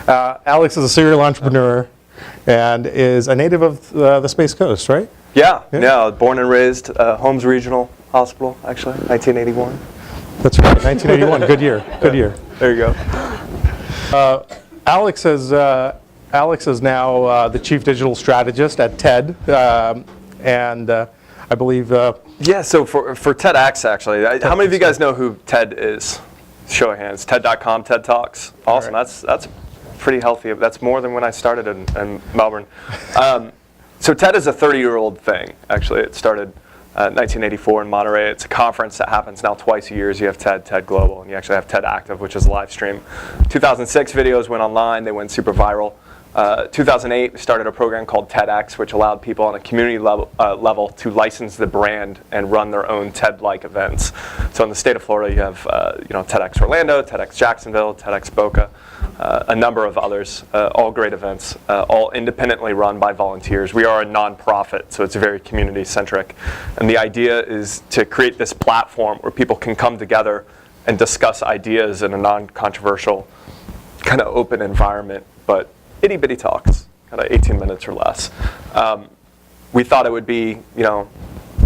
Alex is a serial entrepreneur and is a native of the Space Coast, right? Yeah. Born and raised Holmes Regional Hospital, actually, 1981. That's right, 1981. Good year. Good year. There you go. Alex is now the chief digital strategist at TED, and I believe. Yeah. So for TEDx, actually, how many of you guys know who TED is? Show of hands. TED.com, TED Talks. Awesome. Right. That's pretty healthy. That's more than when I started in Melbourne. So TED is a 30-year-old thing. Actually, it started 1984 in Monterey. It's a conference that happens now twice a year. You have TED Global, and you actually have TED Active, which is a live stream. 2006, videos went online. They went super viral. 2008, we started a program called TEDx, which allowed people on a community level to license the brand and run their own TED-like events. So in the state of Florida, you have TEDx Orlando, TEDx Jacksonville, TEDx Boca, a number of others, all great events, all independently run by volunteers. We are a nonprofit, so it's very community-centric. And the idea is to create this platform where people can come together and discuss ideas in a non-controversial, kind of open environment, but itty-bitty talks, kind of 18 minutes or less. We thought it would be, a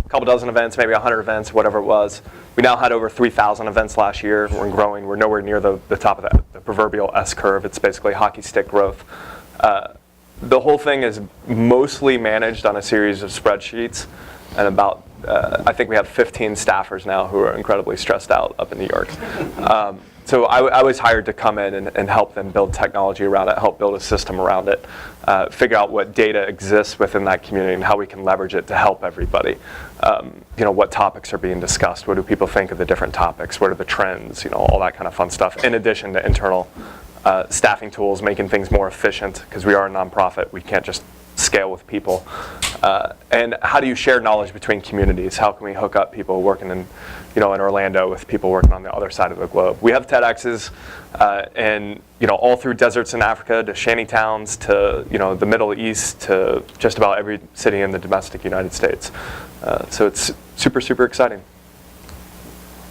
couple dozen events, maybe 100 events, whatever it was. We now had over 3,000 events last year. We're growing. We're nowhere near the top of the proverbial S curve. It's basically hockey stick growth. The whole thing is mostly managed on a series of spreadsheets, and about, I think we have 15 staffers now who are incredibly stressed out up in New York. So I was hired to come in and help them build technology around it, help build a system around it, figure out what data exists within that community and how we can leverage it to help everybody. What topics are being discussed, what do people think of the different topics, what are the trends, all that kind of fun stuff, in addition to internal staffing tools, making things more efficient, because we are a nonprofit, we can't just scale with people. And how do you share knowledge between communities? How can we hook up people working in Orlando with people working on the other side of the globe? We have TEDx's and all through deserts in Africa, to shanty towns, to the Middle East, to just about every city in the domestic United States. So it's super, super exciting.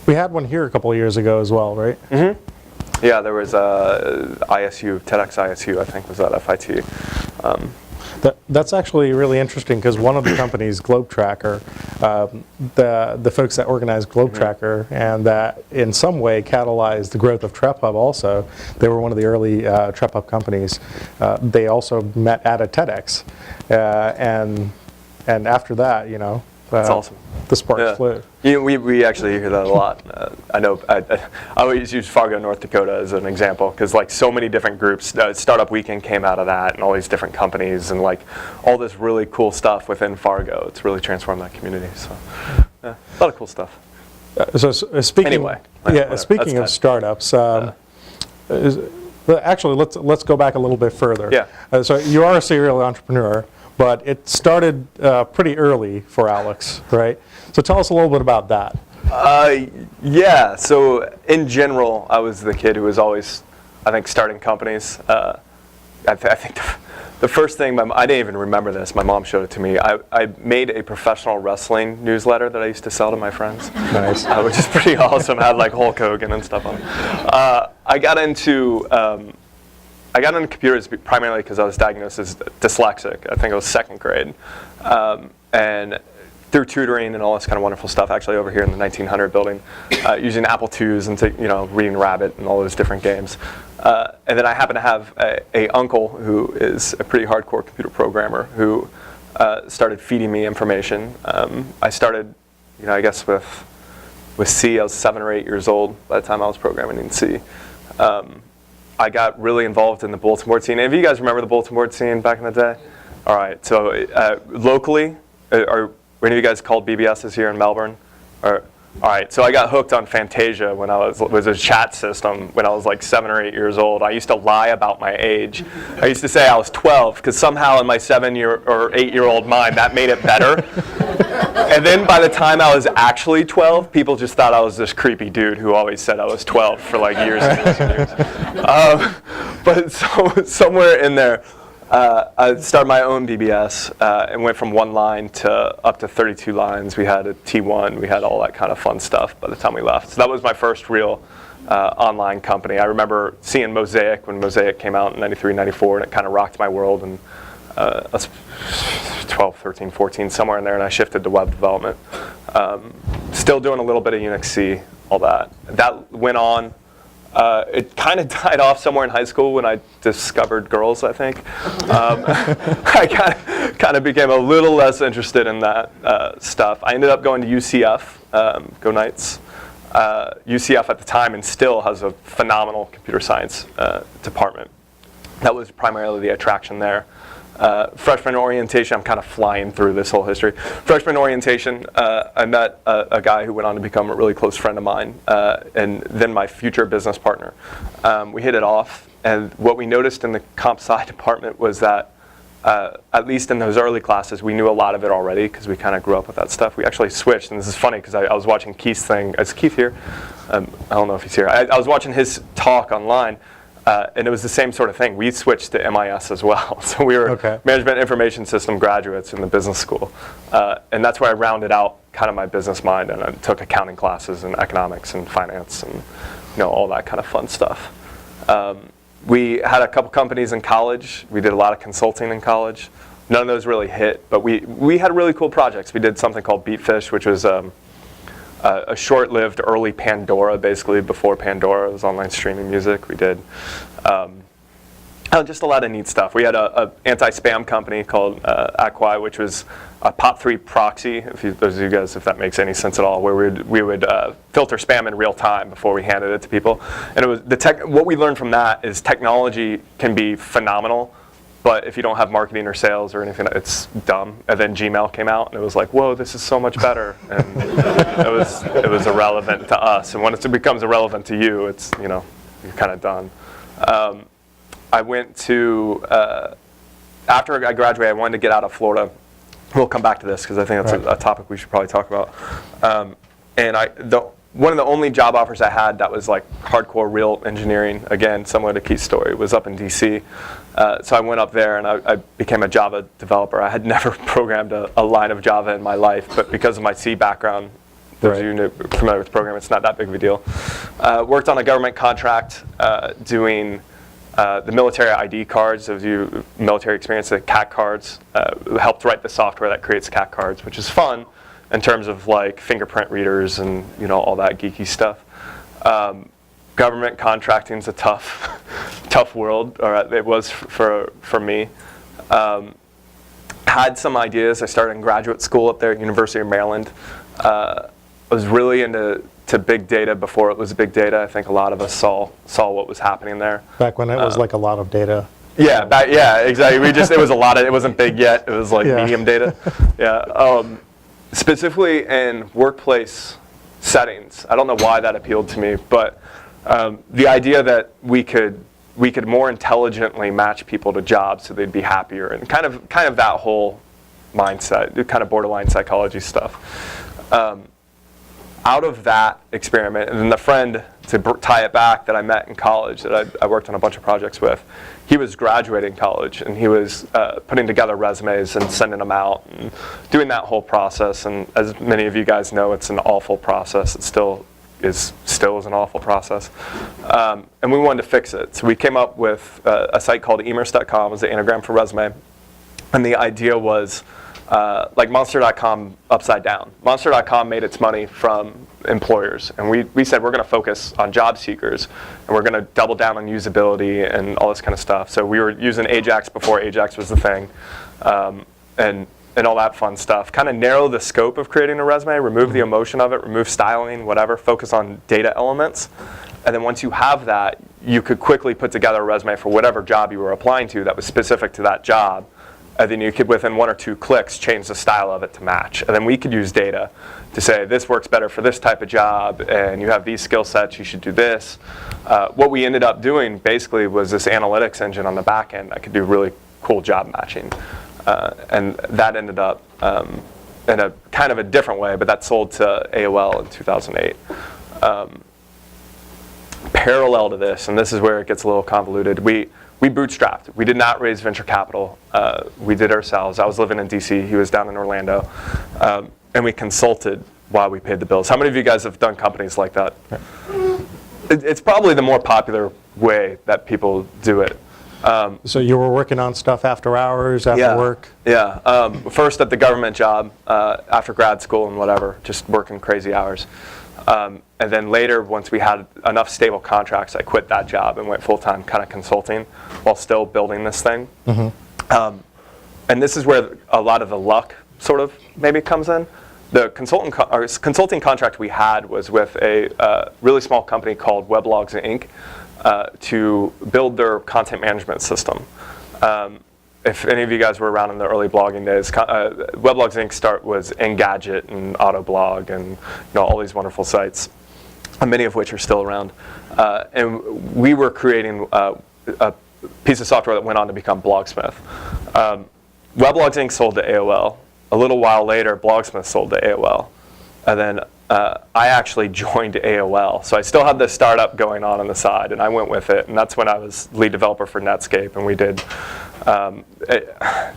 We had one here a couple of years ago as well, right? Mm-hmm. Yeah, there was ISU, TEDx ISU, I think was at FIT. That's actually really interesting, because one of the companies, Globe Tracker, the folks that organized Globe Tracker and that in some way catalyzed the growth of TrepHub also, they were one of the early TrepHub companies. They also met at a TEDx, and after that, that's awesome. The sparks flew. We actually hear that a lot. I know I always use Fargo, North Dakota as an example, because so many different groups, Startup Weekend came out of that, and all these different companies, and all this really cool stuff within Fargo. It's really transformed that community. So a lot of cool stuff. Speaking of startups, actually let's go back a little bit further. Yeah. So you are a serial entrepreneur, but it started pretty early for Alex, right? So tell us a little bit about that. Yeah, so in general, I was the kid who was always, I think, starting companies. I think the first thing, I didn't even remember this, my mom showed it to me. I made a professional wrestling newsletter that I used to sell to my friends. Nice. Which is pretty awesome. It had Hulk Hogan and stuff on it. I got into computers primarily because I was diagnosed as dyslexic. I think it was second grade. And through tutoring and all this kind of wonderful stuff, actually over here in the 1900 building, using Apple IIs and reading Rabbit and all those different games. And then I happen to have a uncle who is a pretty hardcore computer programmer who started feeding me information. I started, I guess with C. I was 7 or 8 years old by the time I was programming in C. I got really involved in the bulletin board scene. Any of you guys remember the bulletin board scene back in the day? All right, so locally, are any of you guys called BBSs here in Melbourne? All right, so I got hooked on Fantasia when it was a chat system when I was 7 or 8 years old. I used to lie about my age. I used to say I was 12 because somehow in my 7 or 8 year old mind that made it better. And then by the time I was actually 12, people just thought I was this creepy dude who always said I was 12 for years and years and years. But somewhere in there, I started my own BBS and went from 1 line to up to 32 lines. We had a T1, we had all that kind of fun stuff by the time we left. So that was my first real online company. I remember seeing Mosaic when Mosaic came out in 93, 94, and it kind of rocked my world. And I was 12, 13, 14, somewhere in there, and I shifted to web development. Still doing a little bit of Unix C, all that. That went on. It kind of died off somewhere in high school when I discovered girls, I think. I kind of became a little less interested in that stuff. I ended up going to UCF, go Knights. UCF at the time and still has a phenomenal computer science department. That was primarily the attraction there. Freshman orientation, I'm kind of flying through this whole history. Freshman orientation, I met a guy who went on to become a really close friend of mine, and then my future business partner. We hit it off, and what we noticed in the comp sci department was that, at least in those early classes, we knew a lot of it already because we kind of grew up with that stuff. We actually switched, and this is funny because I was watching Keith's thing. Is Keith here? I don't know if he's here. I was watching his talk online. And it was the same sort of thing. We switched to MIS as well. So we were Management Information System graduates in the business school. And that's where I rounded out kind of my business mind, and I took accounting classes and economics and finance and all that kind of fun stuff. We had a couple companies in college. We did a lot of consulting in college. None of those really hit, but we had really cool projects. We did something called Beatfish, which was a short-lived early Pandora, basically before Pandora was online streaming music. We did just a lot of neat stuff. We had a anti-spam company called Acquai, which was a POP3 proxy, those of you guys, if that makes any sense at all, where we would filter spam in real time before we handed it to people. And it was what we learned from that is technology can be phenomenal, but if you don't have marketing or sales or anything, it's dumb. And then Gmail came out, and it was like, whoa, this is so much better. And it was irrelevant to us. And once it becomes irrelevant to you, it's you're kind of done. I went to after I graduated, I wanted to get out of Florida. We'll come back to this because I think that's a topic we should probably talk about. And one of the only job offers I had that was like hardcore real engineering, again, similar to Keith's story, was up in DC. So I went up there and I became a Java developer. I had never programmed a line of Java in my life, but because of my C background, those of you familiar with the program, it's not that big of a deal. Worked on a government contract doing the military ID cards. Those of you military experience, the CAC cards, helped write the software that creates CAC cards, which is fun in terms of like fingerprint readers and all that geeky stuff. Government contracting is a tough world, or it was for me. Had some ideas. I started in graduate school up there at University of Maryland. I was really into big data before it was big data. I think a lot of us saw what was happening there. Back when it was like a lot of data. Yeah, exactly. It was a lot of, it wasn't big yet. It was like medium data. Yeah. Specifically in workplace settings, I don't know why that appealed to me, but the idea that we could more intelligently match people to jobs so they'd be happier, and kind of that whole mindset, kind of borderline psychology stuff. Out of that experiment, and then the friend, to tie it back, that I met in college that I worked on a bunch of projects with, he was graduating college, and he was putting together resumes and sending them out and doing that whole process. And as many of you guys know, it's an awful process. It still is an awful process. And we wanted to fix it. So we came up with a site called emers.com. It was an anagram for resume. And the idea was like Monster.com upside down. Monster.com made its money from employers, and we said we're going to focus on job seekers, and we're going to double down on usability and all this kind of stuff. So we were using Ajax before Ajax was the thing, and all that fun stuff. Kind of narrow the scope of creating a resume, remove the emotion of it, remove styling, whatever, focus on data elements. And then once you have that, you could quickly put together a resume for whatever job you were applying to that was specific to that job. And then you could, within 1 or 2 clicks, change the style of it to match. And then we could use data to say, this works better for this type of job, and you have these skill sets, you should do this. What we ended up doing, basically, was this analytics engine on the back end that could do really cool job matching. And that ended up in a kind of a different way, but that sold to AOL in 2008. Parallel to this, and this is where it gets a little convoluted, we bootstrapped. We did not raise venture capital. We did ourselves. I was living in DC. He was down in Orlando. And we consulted while we paid the bills. How many of you guys have done companies like that? It's probably the more popular way that people do it. So you were working on stuff after hours, after work? Yeah. First at the government job, after grad school and whatever, just working crazy hours. And then later, once we had enough stable contracts, I quit that job and went full-time kind of consulting while still building this thing. And this is where a lot of the luck sort of maybe comes in. The consulting contract we had was with a really small company called Weblogs Inc. To build their content management system. If any of you guys were around in the early blogging days, Weblogs Inc. was Engadget and Autoblog and all these wonderful sites, many of which are still around. And we were creating a piece of software that went on to become Blogsmith. Weblogs Inc. sold to AOL. A little while later, Blogsmith sold to AOL. And then I actually joined AOL. So I still had this startup going on the side, and I went with it. And that's when I was lead developer for Netscape. And we did,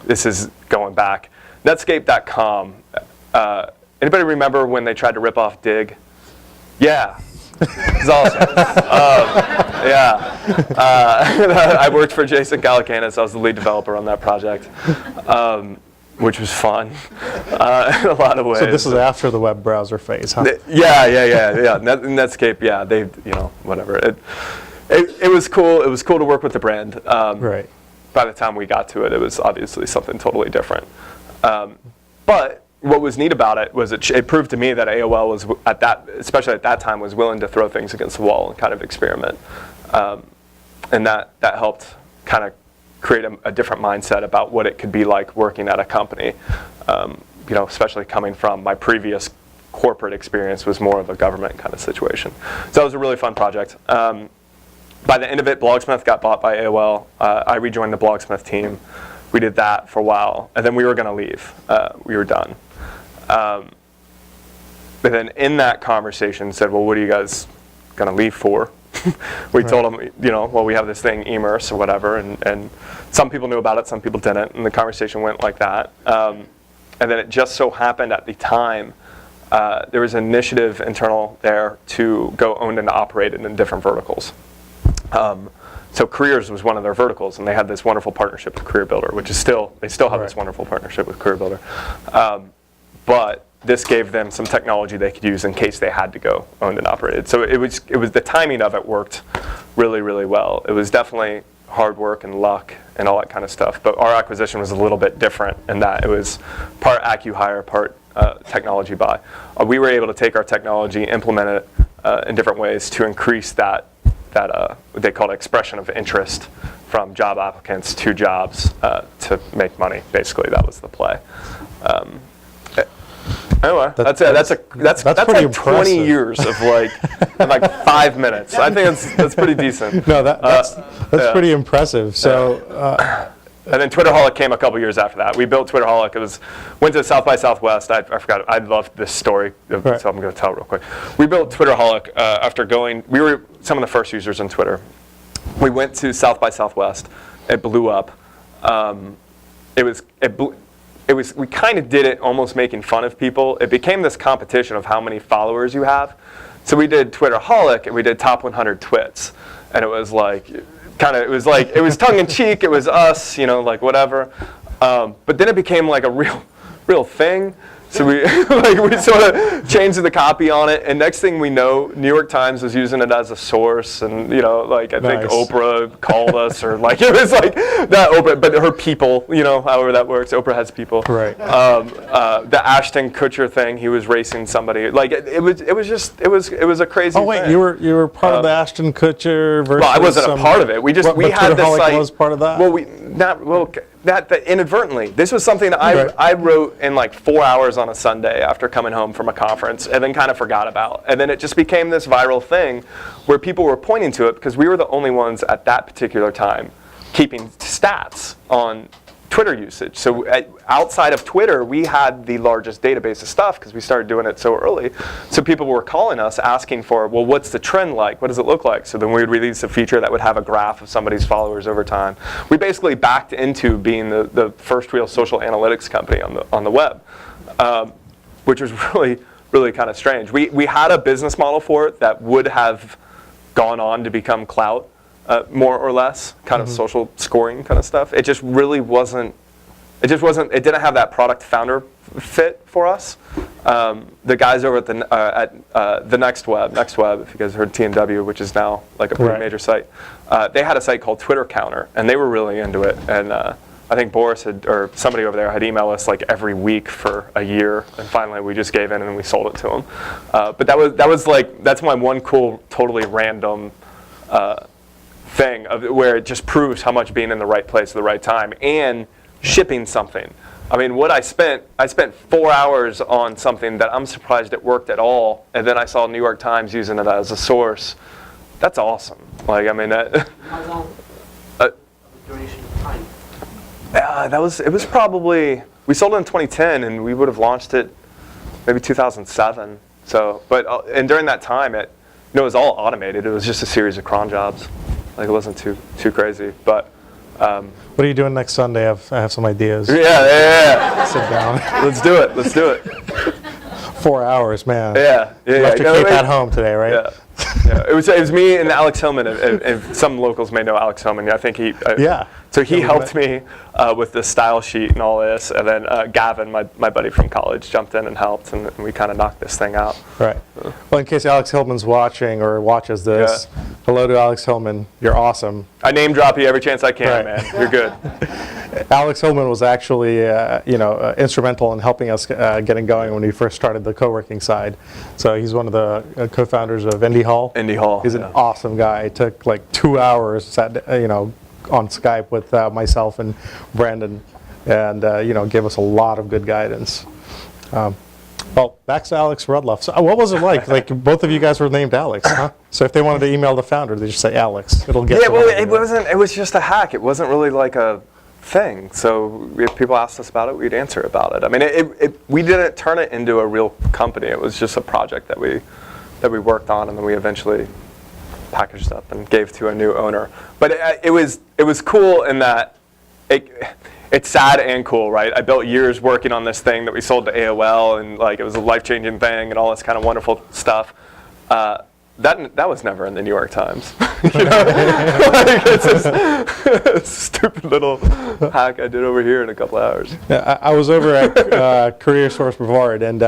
this is going back, Netscape.com. Anybody remember when they tried to rip off Dig? Yeah. It's awesome. I worked for Jason Calacanis. I was the lead developer on that project. Which was fun in a lot of ways. So this is after the web browser phase, huh? Yeah. Netscape, yeah, they, whatever. It was cool. It was cool to work with the brand. Right. By the time we got to it, it was obviously something totally different. But what was neat about it was it proved to me that AOL was especially at that time, was willing to throw things against the wall and kind of experiment, and that helped kind of create a different mindset about what it could be like working at a company, especially coming from my previous corporate experience was more of a government kind of situation. So that was a really fun project. By the end of it, Blogsmith got bought by AOL. I rejoined the Blogsmith team. We did that for a while, and then we were going to leave. We were done. And then in that conversation said, well, what are you guys going to leave for? We told them, well, we have this thing, Emerse or whatever, and some people knew about it, some people didn't, and the conversation went like that. And then it just so happened at the time, there was an initiative internal there to go owned and operated in different verticals. So careers was one of their verticals, and they had this wonderful partnership with Career Builder, which is they still have this wonderful partnership with Career Builder. But this gave them some technology they could use in case they had to go owned and operated. So it was the timing of it worked really, really well. It was definitely hard work and luck and all that kind of stuff. But our acquisition was a little bit different in that it was part acqui-hire, part technology buy. We were able to take our technology, implement it in different ways to increase that what they call expression of interest from job applicants to jobs to make money. Basically, that was the play. Anyway, that's it. That's like 20 years of like 5 minutes. I think that's pretty decent. No, that's pretty impressive. So. And then Twitterholic came a couple years after that. We built Twitterholic. Went to South by Southwest. I forgot. I loved this story, so I'm going to tell it real quick. We built Twitterholic after we were some of the first users on Twitter. We went to South by Southwest. It blew up. We kind of did it almost making fun of people. It became this competition of how many followers you have. So we did Twitterholic and we did top 100 twits. And it was like, it was tongue in cheek. It was us, whatever. But then it became like a real thing. So we we sort of changed the copy on it, and next thing we know, New York Times was using it as a source, and I think Oprah called us, or it was like not Oprah, but her people, however that works. Oprah has people. Right. The Ashton Kutcher thing, he was racing somebody. It was a crazy. Oh wait, thing. you were part of the Ashton Kutcher versus. Well, I wasn't a part of it. We had this site. Was part of that. That inadvertently. This was something that I wrote in like 4 hours on a Sunday after coming home from a conference, and then kind of forgot about. And then it just became this viral thing where people were pointing to it because we were the only ones at that particular time keeping stats on Twitter usage. So outside of Twitter, we had the largest database of stuff because we started doing it so early. So people were calling us asking for, well, what's the trend like? What does it look like? So then we would release a feature that would have a graph of somebody's followers over time. We basically backed into being the first real social analytics company on the web, which was really, really kind of strange. We had a business model for it that would have gone on to become clout, more or less, kind of social scoring kind of stuff. It just really wasn't. It didn't have that product founder fit for us. The guys over at the Next Web, if you guys heard TNW, which is now like a pretty major site, they had a site called Twitter Counter, and they were really into it. And I think Boris or somebody over there had emailed us like every week for a year, and finally we just gave in and we sold it to them. But that's my one cool, totally random thing where it just proves how much being in the right place at the right time and shipping something. I mean, I spent 4 hours on something that I'm surprised it worked at all, and then I saw New York Times using it as a source. That's awesome. Like, I mean, How long duration of time? it was probably, we sold it in 2010, and we would have launched it maybe 2007. So, and during that time, it was all automated. It was just a series of cron jobs. Like, it wasn't too crazy, but. What are you doing next Sunday? I have some ideas. Yeah. Sit down. Let's do it. 4 hours, man. Yeah. Left your cape at home today, right? Yeah. It was me and Alex Hillman, and some locals may know Alex Hillman. I think he. So he helped me with the style sheet and all this, and then Gavin, my buddy from college, jumped in and helped, and we kind of knocked this thing out. Right. Well, in case Alex Hillman's watching or watches this, hello to Alex Hillman. You're awesome. I name drop you every chance I can, man. You're good. Alex Hillman was actually, instrumental in helping us getting going when we first started the co-working side. So he's one of the co-founders of Indy Hall. He's an awesome guy. It took like 2 hours, on Skype with myself and Brandon, and gave us a lot of good guidance. Well, back to Alex Rudloff. So what was it like? Like, both of you guys were named Alex, huh? So if they wanted to email the founder, they just say Alex. It'll get. Yeah, well, it was just a hack. It wasn't really like a thing. So if people asked us about it, we'd answer about it. I mean, we didn't turn it into a real company. It was just a project that we worked on, and then we eventually packaged up and gave to a new owner. But it was cool in that it's sad and cool, right? I built years working on this thing that we sold to AOL, and like it was a life-changing thing and all this kind of wonderful stuff. That was never in the New York Times. Like, it's a stupid little hack I did over here in a couple hours. Yeah, I was over at Career Source Brevard, and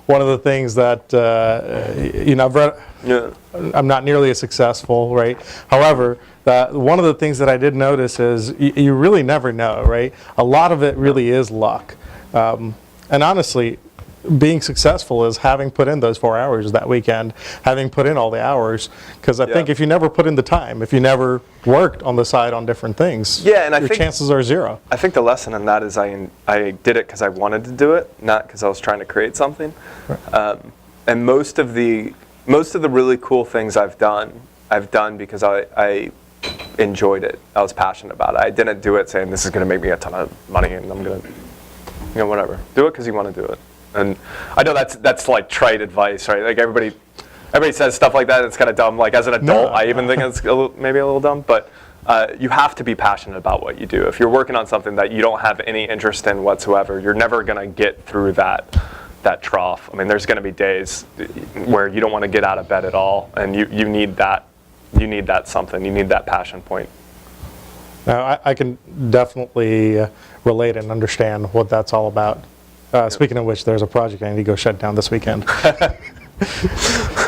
one of the things that I've read. Yeah. I'm not nearly as successful, right? However, one of the things that I did notice is you really never know, right? A lot of it really is luck. And honestly, being successful is having put in those 4 hours that weekend, having put in all the hours. Because I think if you never put in the time, if you never worked on the side on different things, your chances are zero. I think the lesson in that is I did it because I wanted to do it, not because I was trying to create something. Right. And most of the really cool things I've done because I enjoyed it. I was passionate about it. I didn't do it saying this is going to make me a ton of money and I'm going to, whatever. Do it because you want to do it. And I know that's like trite advice, right? Like everybody says stuff like that. And it's kind of dumb. Like as an adult, I even think it's maybe a little dumb. But you have to be passionate about what you do. If you're working on something that you don't have any interest in whatsoever, you're never going to get through that trough. I mean, there's going to be days where you don't want to get out of bed at all, and you need that. You need that something. You need that passion point. Now, I can definitely relate and understand what that's all about. Speaking of which, there's a project I need to go shut down this weekend.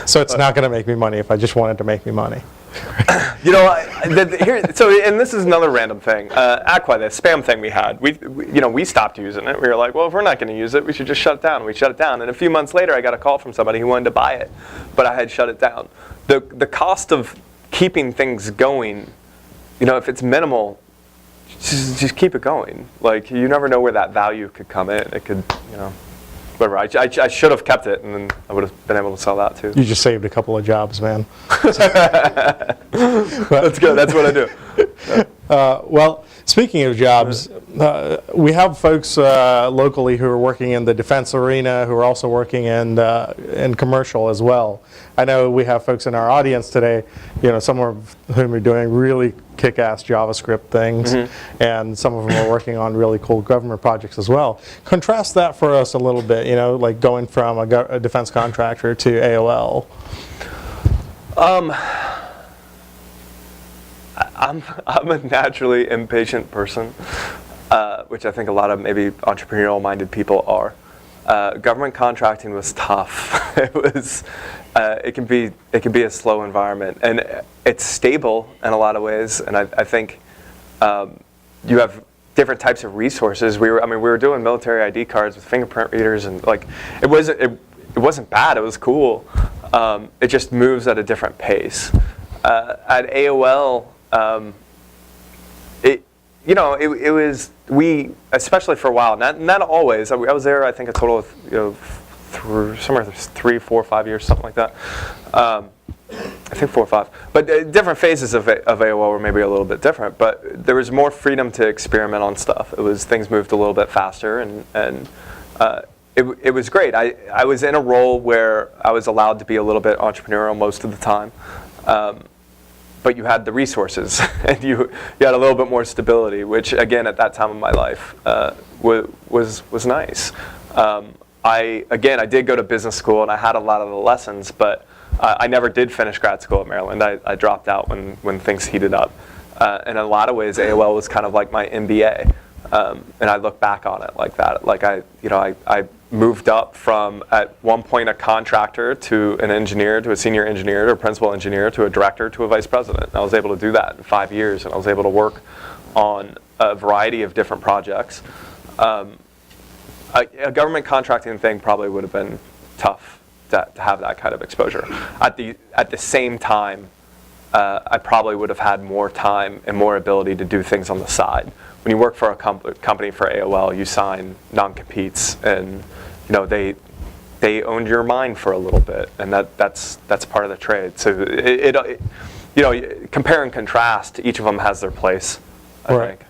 So it's not going to make me money if I just wanted to make me money. And this is another random thing. Aqua, the spam thing we had, we stopped using it. We were like, well, if we're not going to use it, we should just shut it down. We shut it down. And a few months later, I got a call from somebody who wanted to buy it, but I had shut it down. The cost of keeping things going, if it's minimal, just keep it going. Like, you never know where that value could come in. It could, whatever. I should have kept it, and then I would have been able to sell that too. You just saved a couple of jobs, man. That's good. That's what I do. Well, speaking of jobs, we have folks locally who are working in the defense arena, who are also working in commercial as well. I know we have folks in our audience today, some of whom are doing really kick-ass JavaScript things, and some of them are working on really cool government projects as well. Contrast that for us a little bit, like going from a defense contractor to AOL. I'm a naturally impatient person, which I think a lot of maybe entrepreneurial-minded people are. Government contracting was tough. It can be a slow environment, and it's stable in a lot of ways. And I think you have different types of resources. We were doing military ID cards with fingerprint readers, and like it wasn't bad. It was cool. It just moves at a different pace. At AOL, it was, we, especially for a while, not always. I was there, I think, a total of somewhere 3, 4, 5 years, something like that. I think 4 or 5. But different phases of AOL were maybe a little bit different. But there was more freedom to experiment on stuff. Things moved a little bit faster, and it was great. I was in a role where I was allowed to be a little bit entrepreneurial most of the time. But you had the resources, and you had a little bit more stability, which again at that time of my life was nice. I did go to business school, and I had a lot of the lessons, but I never did finish grad school at Maryland. I dropped out when things heated up. In a lot of ways, AOL was kind of like my MBA, and I look back on it like that. Like I moved up from, at one point, a contractor to an engineer, to a senior engineer, to a principal engineer, to a director, to a vice president. And I was able to do that in 5 years, and I was able to work on a variety of different projects. A government contracting thing probably would have been tough to have that kind of exposure. At the same time, I probably would have had more time and more ability to do things on the side. When you work for a company for AOL, you sign non-competes, and they owned your mind for a little bit, and that's part of the trade. So compare and contrast. Each of them has their place, I think.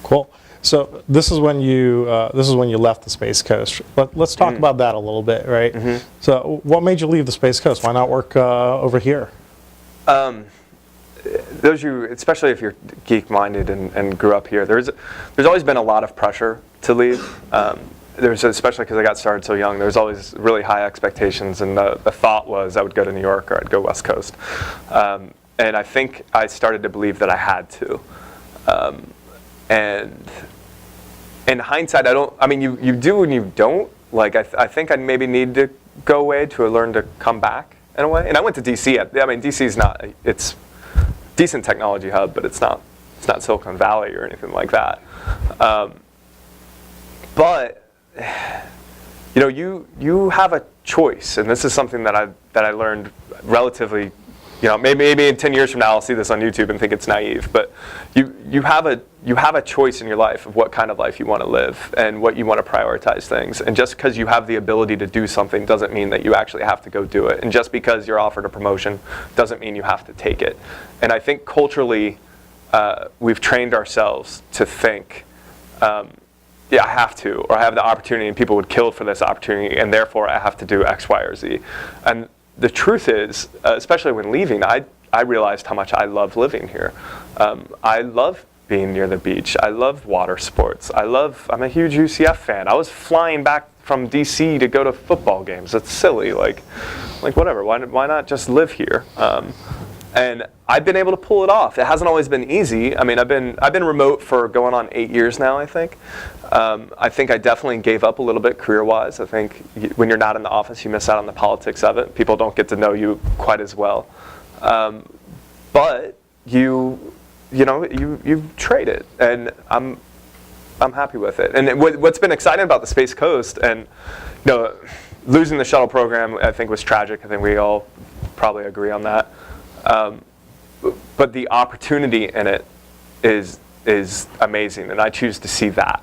Cool. So this is when you left the Space Coast. Let's talk about that a little bit, right? Mm-hmm. So what made you leave the Space Coast? Why not work over here? Especially if you're geek-minded and grew up here, there's always been a lot of pressure to leave. Especially because I got started so young, there's always really high expectations, and the thought was I would go to New York or I'd go West Coast. And I think I started to believe that I had to. And in hindsight, you do and you don't. Like, I think I maybe need to go away to learn to come back in a way. And I went to DC. DC's not, it's a decent technology hub, but it's not Silicon Valley or anything like that. But you have a choice, and this is something that I learned relatively. Maybe in 10 years from now I'll see this on YouTube and think it's naive, but you have a choice in your life of what kind of life you want to live and what you want to prioritize things. And just because you have the ability to do something doesn't mean that you actually have to go do it. And just because you're offered a promotion doesn't mean you have to take it. And I think culturally we've trained ourselves to think, I have to, or I have the opportunity, and people would kill for this opportunity, and therefore I have to do X, Y, or Z. And the truth is, especially when leaving, I realized how much I love living here. I love being near the beach. I love water sports. I'm a huge UCF fan. I was flying back from DC to go to football games. It's silly, like whatever. Why not just live here? And I've been able to pull it off. It hasn't always been easy. I've been remote for going on 8 years now, I think. I think I definitely gave up a little bit career-wise. I think when you're not in the office, you miss out on the politics of it. People don't get to know you quite as well. But you trade it, and I'm happy with it. And what's been exciting about the Space Coast, and losing the shuttle program, I think was tragic. I think we all probably agree on that. But the opportunity in it is amazing, and I choose to see that.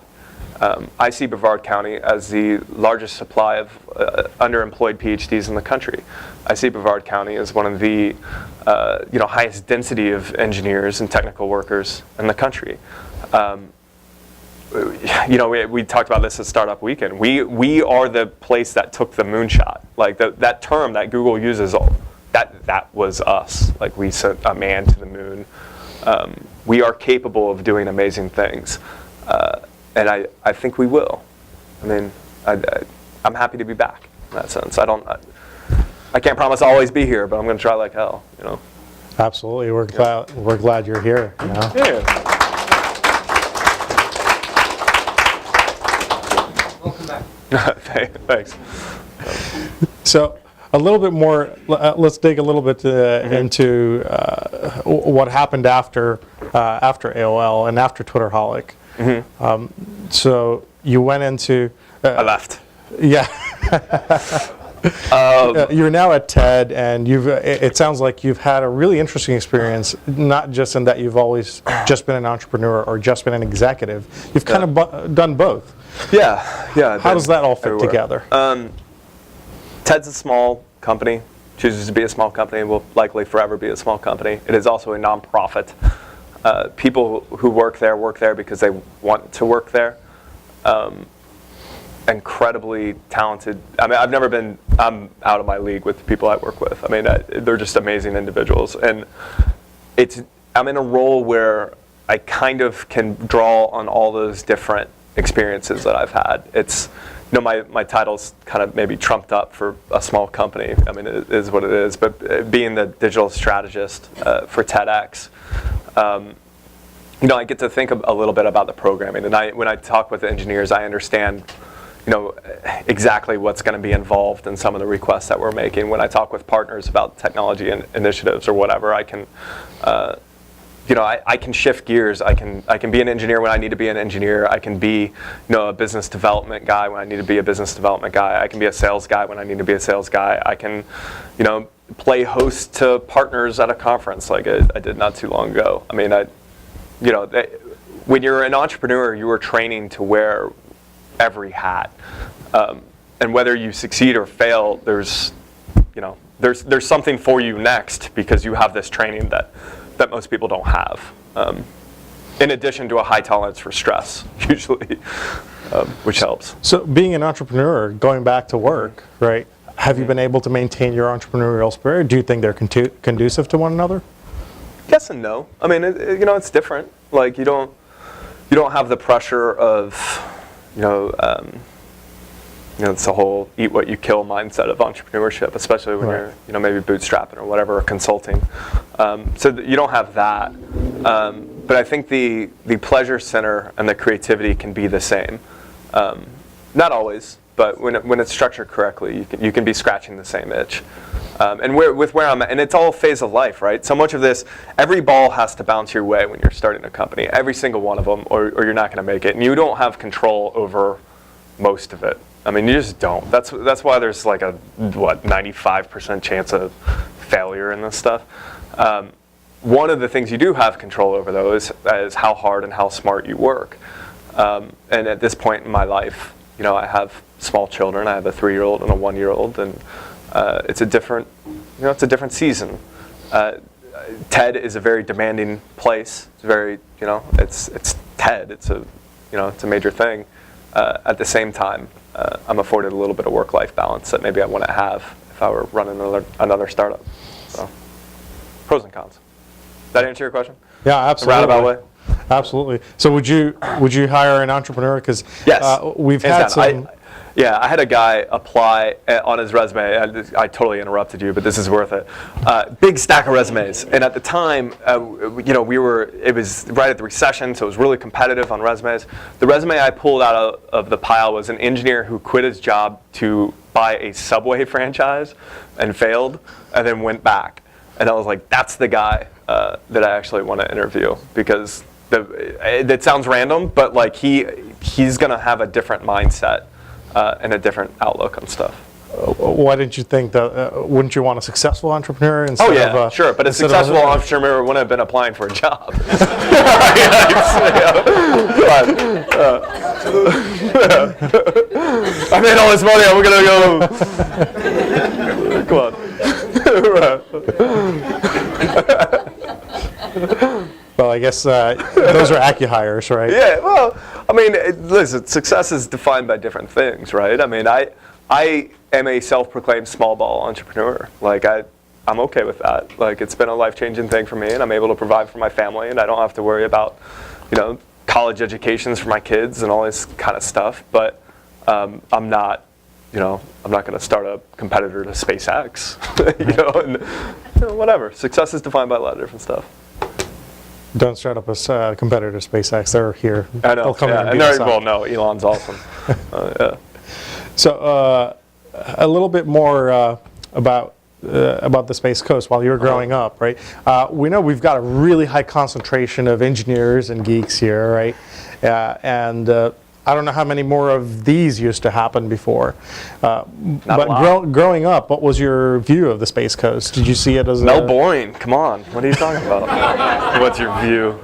I see Brevard County as the largest supply of underemployed PhDs in the country. I see Brevard County as one of the highest density of engineers and technical workers in the country. We talked about this at Startup Weekend. We are the place that took the moonshot. Like that term that Google uses, that was us. Like, we sent a man to the moon. We are capable of doing amazing things. And I think we will. I'm happy to be back in that sense. I can't promise I'll always be here, but I'm going to try like hell. Absolutely. We're glad you're here. You know? Yeah. Welcome back. Thanks. So a little bit more, let's dig a little bit into what happened after AOL and after Twitterholic. So you went into... I left. Yeah. You're now at TED, and it sounds like you've had a really interesting experience, not just in that you've always just been an entrepreneur or just been an executive. You've kind of done both. Yeah. How does that all fit together? TED's a small company, chooses to be a small company, will likely forever be a small company. It is also a nonprofit. People who work there because they want to work there. Incredibly talented. I mean, I'm out of my league with the people I work with. I mean, they're just amazing individuals. And I'm in a role where I kind of can draw on all those different experiences that I've had. It's, my title's kind of maybe trumped up for a small company. I mean, it is what it is. But being the digital strategist for TEDx, I get to think a little bit about the programming. And when I talk with the engineers, I understand, exactly what's going to be involved in some of the requests that we're making. When I talk with partners about technology and initiatives or whatever, I can, I can shift gears. I can be an engineer when I need to be an engineer. I can be, a business development guy when I need to be a business development guy. I can be a sales guy when I need to be a sales guy. I can, play host to partners at a conference like I did not too long ago. I mean, when you're an entrepreneur, you are training to wear every hat, and whether you succeed or fail, there's something for you next because you have this training that most people don't have. In addition to a high tolerance for stress, usually, which helps. So, being an entrepreneur, going back to work, right? Have you been able to maintain your entrepreneurial spirit? Do you think they're conducive to one another? Yes and no. I mean, it's different. Like you don't have the pressure of it's the whole eat what you kill mindset of entrepreneurship, especially when you're, maybe bootstrapping or whatever, or consulting. So you don't have that. But I think the pleasure center and the creativity can be the same. Not always, but when it's structured correctly, you can be scratching the same itch. And where I'm at, and it's all a phase of life, right? So much of this, every ball has to bounce your way when you're starting a company, every single one of them, or you're not going to make it. And you don't have control over most of it. I mean, you just don't. That's why there's like a 95% chance of failure in this stuff. One of the things you do have control over, though, is how hard and how smart you work. And at this point in my life, I have small children. I have a 3-year-old and a 1-year-old, and it's a different season. TED is a very demanding place. It's very, it's TED. It's a major thing. At the same time, I'm afforded a little bit of work-life balance that maybe I wouldn't have if I were running another startup. So, pros and cons. Does that answer your question? Yeah, absolutely. A roundabout way. Absolutely. So would you hire an entrepreneur? Because yes, we've had some. I had a guy apply on his resume. I totally interrupted you, but this is worth it. Big stack of resumes, and at the time, it was right at the recession, so it was really competitive on resumes. The resume I pulled out of the pile was an engineer who quit his job to buy a Subway franchise and failed, and then went back. And I was like, that's the guy that I actually want to interview, because that sounds random, but like he's gonna have a different mindset. And a different outlook on stuff. Why didn't you think that? Wouldn't you want a successful entrepeur instead of sure. But a successful entrepreneur wouldn't have been applying for a job. I made all this money. I'm gonna go. Come on. Well, I guess those are acqui-hires, right? Yeah, well, I mean, listen, success is defined by different things, right? I mean, I am a self-proclaimed small ball entrepreneur. Like, I'm okay with that. Like, it's been a life-changing thing for me, and I'm able to provide for my family, and I don't have to worry about, college educations for my kids and all this kind of stuff. But I'm not, I'm not going to start a competitor to SpaceX, and whatever. Success is defined by a lot of different stuff. Don't start up a competitor to SpaceX. They're here. I know. They'll come in and and beat us well, up. no, Elon's awesome. Yeah. So a little bit more about the Space Coast while you were growing up, right? We know we've got a really high concentration of engineers and geeks here, right? And I don't know how many more of these used to happen before. But growing up, what was your view of the Space Coast? Did you see it as Mel Boyne, come on, what are you talking about? What's your view?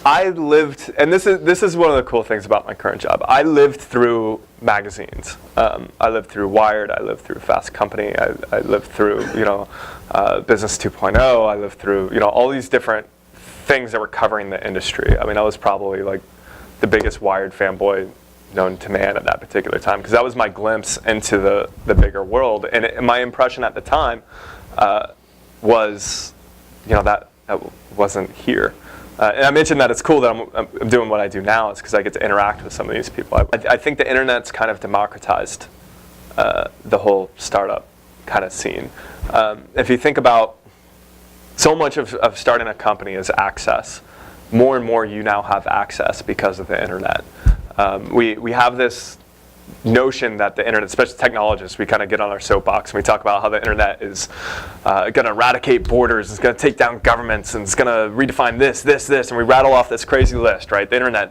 I lived, and this is one of the cool things about my current job. I lived through magazines. I lived through Wired. I lived through Fast Company. I lived through Business 2.0. I lived through all these different things that were covering the industry. I mean, I was probably like the biggest Wired fanboy known to man at that particular time, because that was my glimpse into the bigger world. And my impression at the time was, that wasn't here. And I mentioned that it's cool that I'm doing what I do now, is because I get to interact with some of these people. I think the internet's kind of democratized the whole startup kind of scene. If you think about, so much of starting a company is access. More and more you now have access because of the internet. We have this notion that the internet, especially technologists, we kind of get on our soapbox and we talk about how the internet is going to eradicate borders, it's going to take down governments, and it's going to redefine this, and we rattle off this crazy list, right? The internet.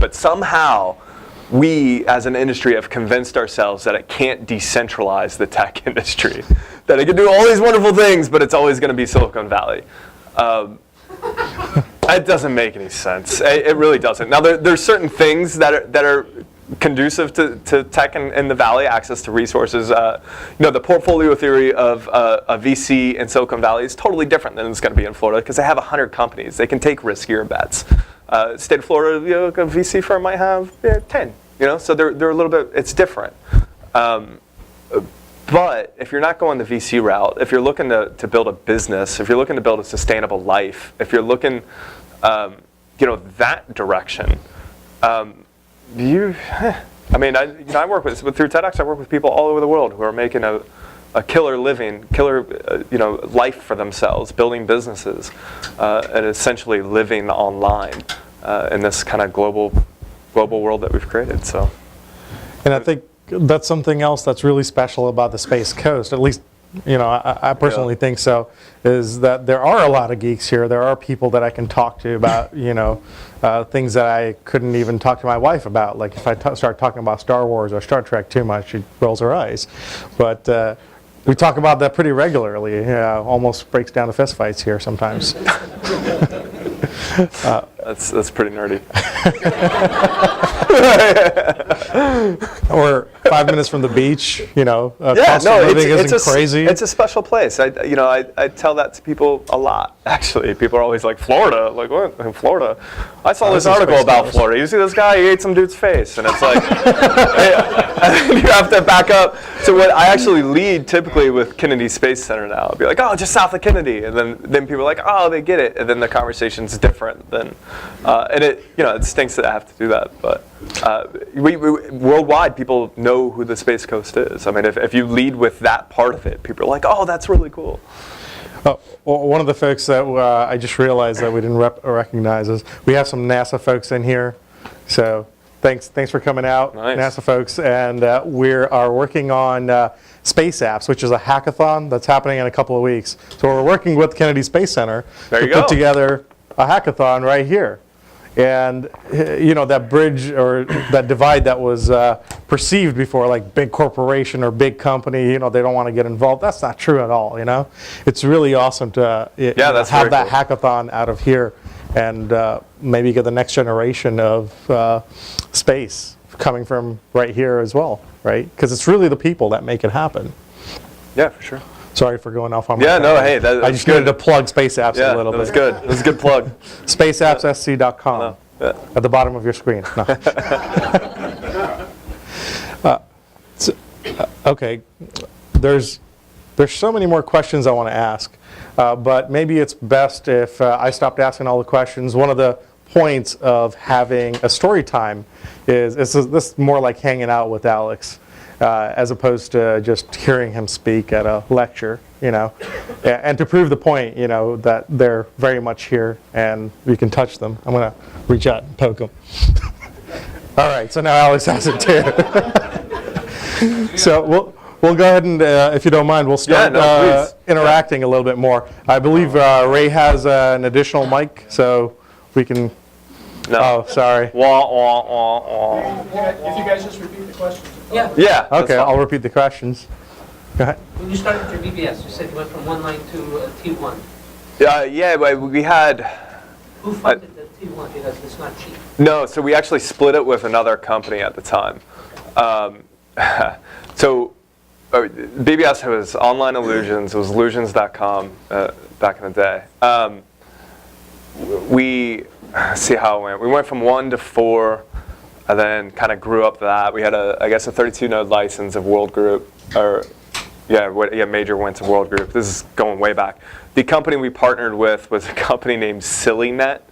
But somehow, we as an industry have convinced ourselves that it can't decentralize the tech industry, that it can do all these wonderful things, but it's always going to be Silicon Valley. It doesn't make any sense. It really doesn't. Now, there's certain things that are conducive to tech in the Valley, access to resources. The portfolio theory of a VC in Silicon Valley is totally different than it's going to be in Florida, because they have 100 companies. They can take riskier bets. State of Florida, a VC firm might have 10. So they're a little bit. It's different. But if you're not going the VC route, if you're looking to build a business, if you're looking to build a sustainable life, if you're looking, that direction, I work through TEDx. I work with people all over the world who are making a killer living, life for themselves, building businesses, and essentially living online in this kind of global world that we've created. So, and I think that's something else that's really special about the Space Coast. At least, I personally think so. Is that there are a lot of geeks here. There are people that I can talk to about, things that I couldn't even talk to my wife about. Like if I start talking about Star Wars or Star Trek too much, she rolls her eyes. But we talk about that pretty regularly. Almost breaks down to fistfights here sometimes. That's pretty nerdy. Or 5 minutes from the beach, it's crazy. It's a special place. I tell that to people a lot. Actually, people are always like, Florida. Like, what? In Florida? I saw this article about Florida. You see this guy? He ate some dude's face, and it's like, you have to back up to what I actually lead typically with Kennedy Space Center now. I'll be like, oh, just south of Kennedy, and then people are like, oh, they get it, and then the conversation's different. And it stinks that I have to do that, but we worldwide people know who the Space Coast is. I mean, if you lead with that part of it, people are like, oh, that's really cool. Oh, well, one of the folks that I just realized that we didn't recognize is we have some NASA folks in here. So thanks for coming out, nice. NASA folks. And we are working on Space Apps, which is a hackathon that's happening in a couple of weeks. So we're working with Kennedy Space Center to put together a hackathon right here. And that bridge or that divide that was perceived before, like big corporation or big company, they don't want to get involved. That's not true at all. It's really awesome to have that hackathon out of here, and maybe get the next generation of space coming from right here as well, right? Because it's really the people that make it happen. Yeah, for sure. Sorry for going off on my hey, I just needed to plug Space Apps a little bit. That was good. That was a good plug. SpaceAppsSC.com at the bottom of your screen. No. Okay, there's so many more questions I want to ask, but maybe it's best if I stopped asking all the questions. One of the points of having a story time is this is more like hanging out with Alex, as opposed to just hearing him speak at a lecture, and to prove the point, that they're very much here and we can touch them. I'm going to reach out and poke them. All right, so now Alex has it too. So we'll go ahead and, if you don't mind, we'll start interacting a little bit more. I believe Ray has an additional mic, so we can. No. Oh, sorry. Wah, wah, wah, wah. If you guys just repeat the questions. Yeah. Yeah. Okay, I'll repeat the questions. Go ahead. When you started with your BBS, you said you went from one line to T1. Yeah, we had. Who funded the T1? Because it's not cheap. No, so we actually split it with another company at the time. So BBS was Online Illusions. It was illusions.com back in the day. We see how it went. We went from 1 to 4, and then kind of grew up that. We had a 32-node license of World Group, major went to World Group. This is going way back. The company we partnered with was a company named SillyNet,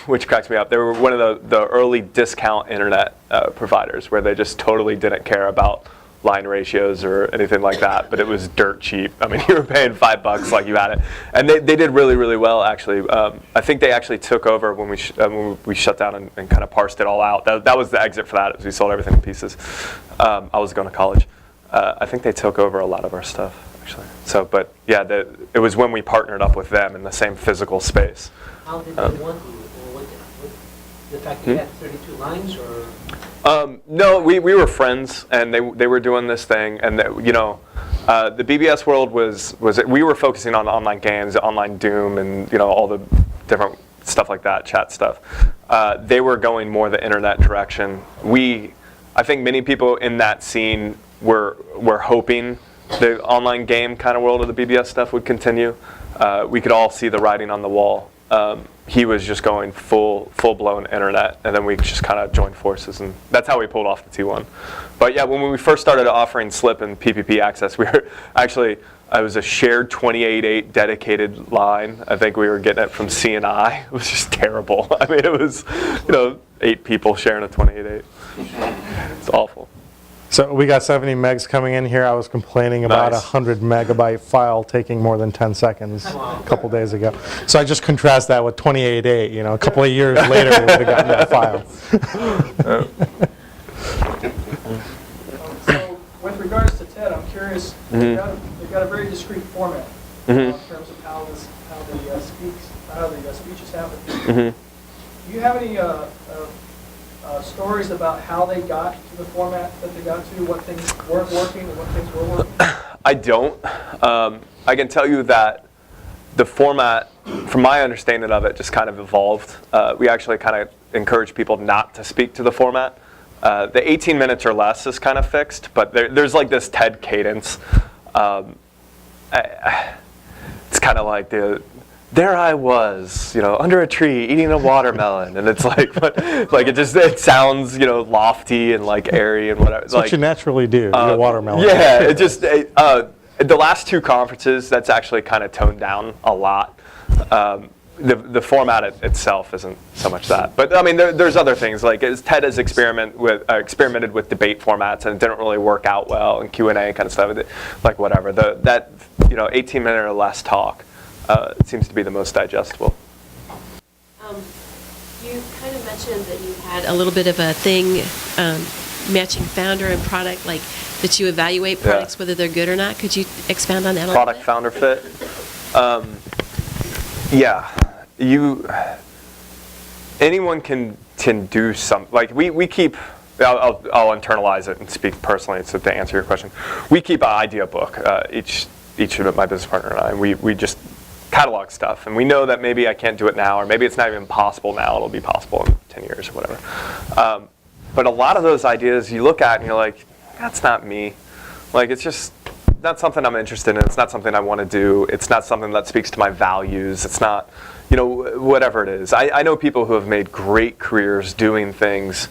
which cracks me up. They were one of the early discount internet providers where they just totally didn't care about line ratios or anything like that, but it was dirt cheap. I mean, you were paying $5 like you had it. And they did really, really well, actually. I think they actually took over when we shut down and kind of parsed it all out. That was the exit for that, as we sold everything in pieces. I was going to college. I think they took over a lot of our stuff, actually. So, but yeah, it was when we partnered up with them in the same physical space. How did they want you? Or the fact you had 32 lines, or? No, we were friends, and they were doing this thing, and the BBS world was we were focusing on online games, online Doom, and all the different stuff like that, chat stuff. They were going more the internet direction. I think many people in that scene were hoping the online game kind of world of the BBS stuff would continue. We could all see the writing on the wall. He was just going full-blown internet, and then we just kind of joined forces, and that's how we pulled off the T1. But yeah, when we first started offering SLIP and PPP access, we were actually, it was a shared 28.8 dedicated line. I think we were getting it from CNI. It was just terrible. I mean, it was 8 people sharing a 28.8. It's awful. So we got 70 megs coming in here. I was complaining about a 100 megabyte file taking more than 10 seconds a couple days ago. So I just contrast that with 28.8. A couple of years later, we would have gotten that file. So with regards to TED, I'm curious. They've got a very discrete format in terms of how the speeches happen. Do you have any stories about how they got to the format that they got to, what things weren't working and what things were working? I don't. I can tell you that the format, from my understanding of it, just kind of evolved. We actually kind of encourage people not to speak to the format. The 18 minutes or less is kind of fixed, but there's like this TED cadence. It's kind of like there I was, under a tree eating a watermelon, and it's like, it sounds, lofty and like airy and whatever. That's what you naturally do, eat a watermelon. Yeah, it just the last 2 conferences, that's actually kind of toned down a lot. The format itself isn't so much that, but I mean, there's other things like TED has experimented with debate formats, and it didn't really work out well, and Q&A kind of stuff. Like whatever, that 18-minute or less talk. It seems to be the most digestible. You kind of mentioned that you had a little bit of a thing matching founder and product, like that you evaluate products whether they're good or not. Could you expound on that a little bit? Product founder fit. Anyone can do something. Like we keep. I'll internalize it and speak personally. So to answer your question, we keep an idea book. Each of my business partner and I, and we just catalog stuff, and we know that maybe I can't do it now, or maybe it's not even possible now. It'll be possible in 10 years or whatever. But a lot of those ideas you look at and you're like, that's not me. Like, it's just not something I'm interested in. It's not something I want to do. It's not something that speaks to my values. It's not, whatever it is. I know people who have made great careers doing things.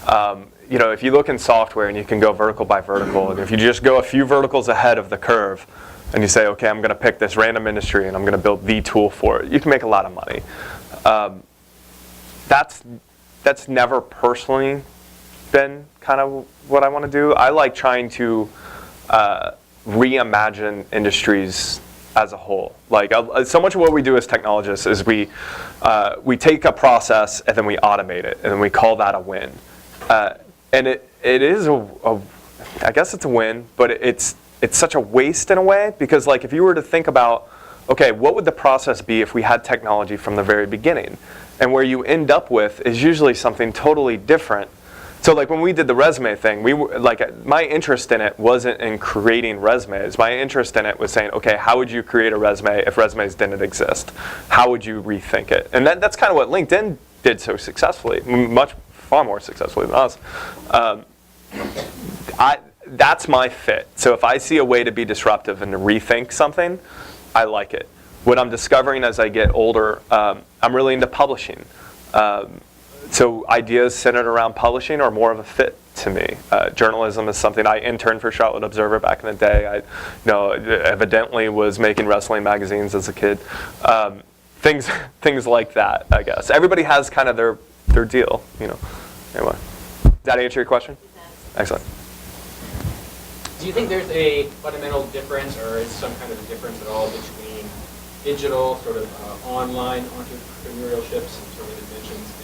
If you look in software and you can go vertical by vertical, and if you just go a few verticals ahead of the curve, and you say, okay, I'm going to pick this random industry and I'm going to build the tool for it, you can make a lot of money. that's never personally been kind of what I want to do. I like trying to reimagine industries as a whole. Like so much of what we do as technologists is we take a process and then we automate it and then we call that a win. And it is I guess it's a win, but it's such a waste in a way, because like if you were to think about, okay, what would the process be if we had technology from the very beginning? And where you end up with is usually something totally different. So like when we did the resume thing, we were like, my interest in it wasn't in creating resumes. My interest in it was saying, okay, how would you create a resume if resumes didn't exist? How would you rethink it? And that's kind of what LinkedIn did so successfully, far more successfully than us. That's my fit. So if I see a way to be disruptive and to rethink something, I like it. What I'm discovering as I get older, I'm really into publishing. So ideas centered around publishing are more of a fit to me. Journalism is something. I interned for Charlotte Observer back in the day. I evidently was making wrestling magazines as a kid. Things like that, I guess. Everybody has kind of their deal, Anyway, does that answer your question? Excellent. Do you think there's a fundamental difference, or is some kind of a difference at all between digital, sort of online entrepreneurship, some sort of inventions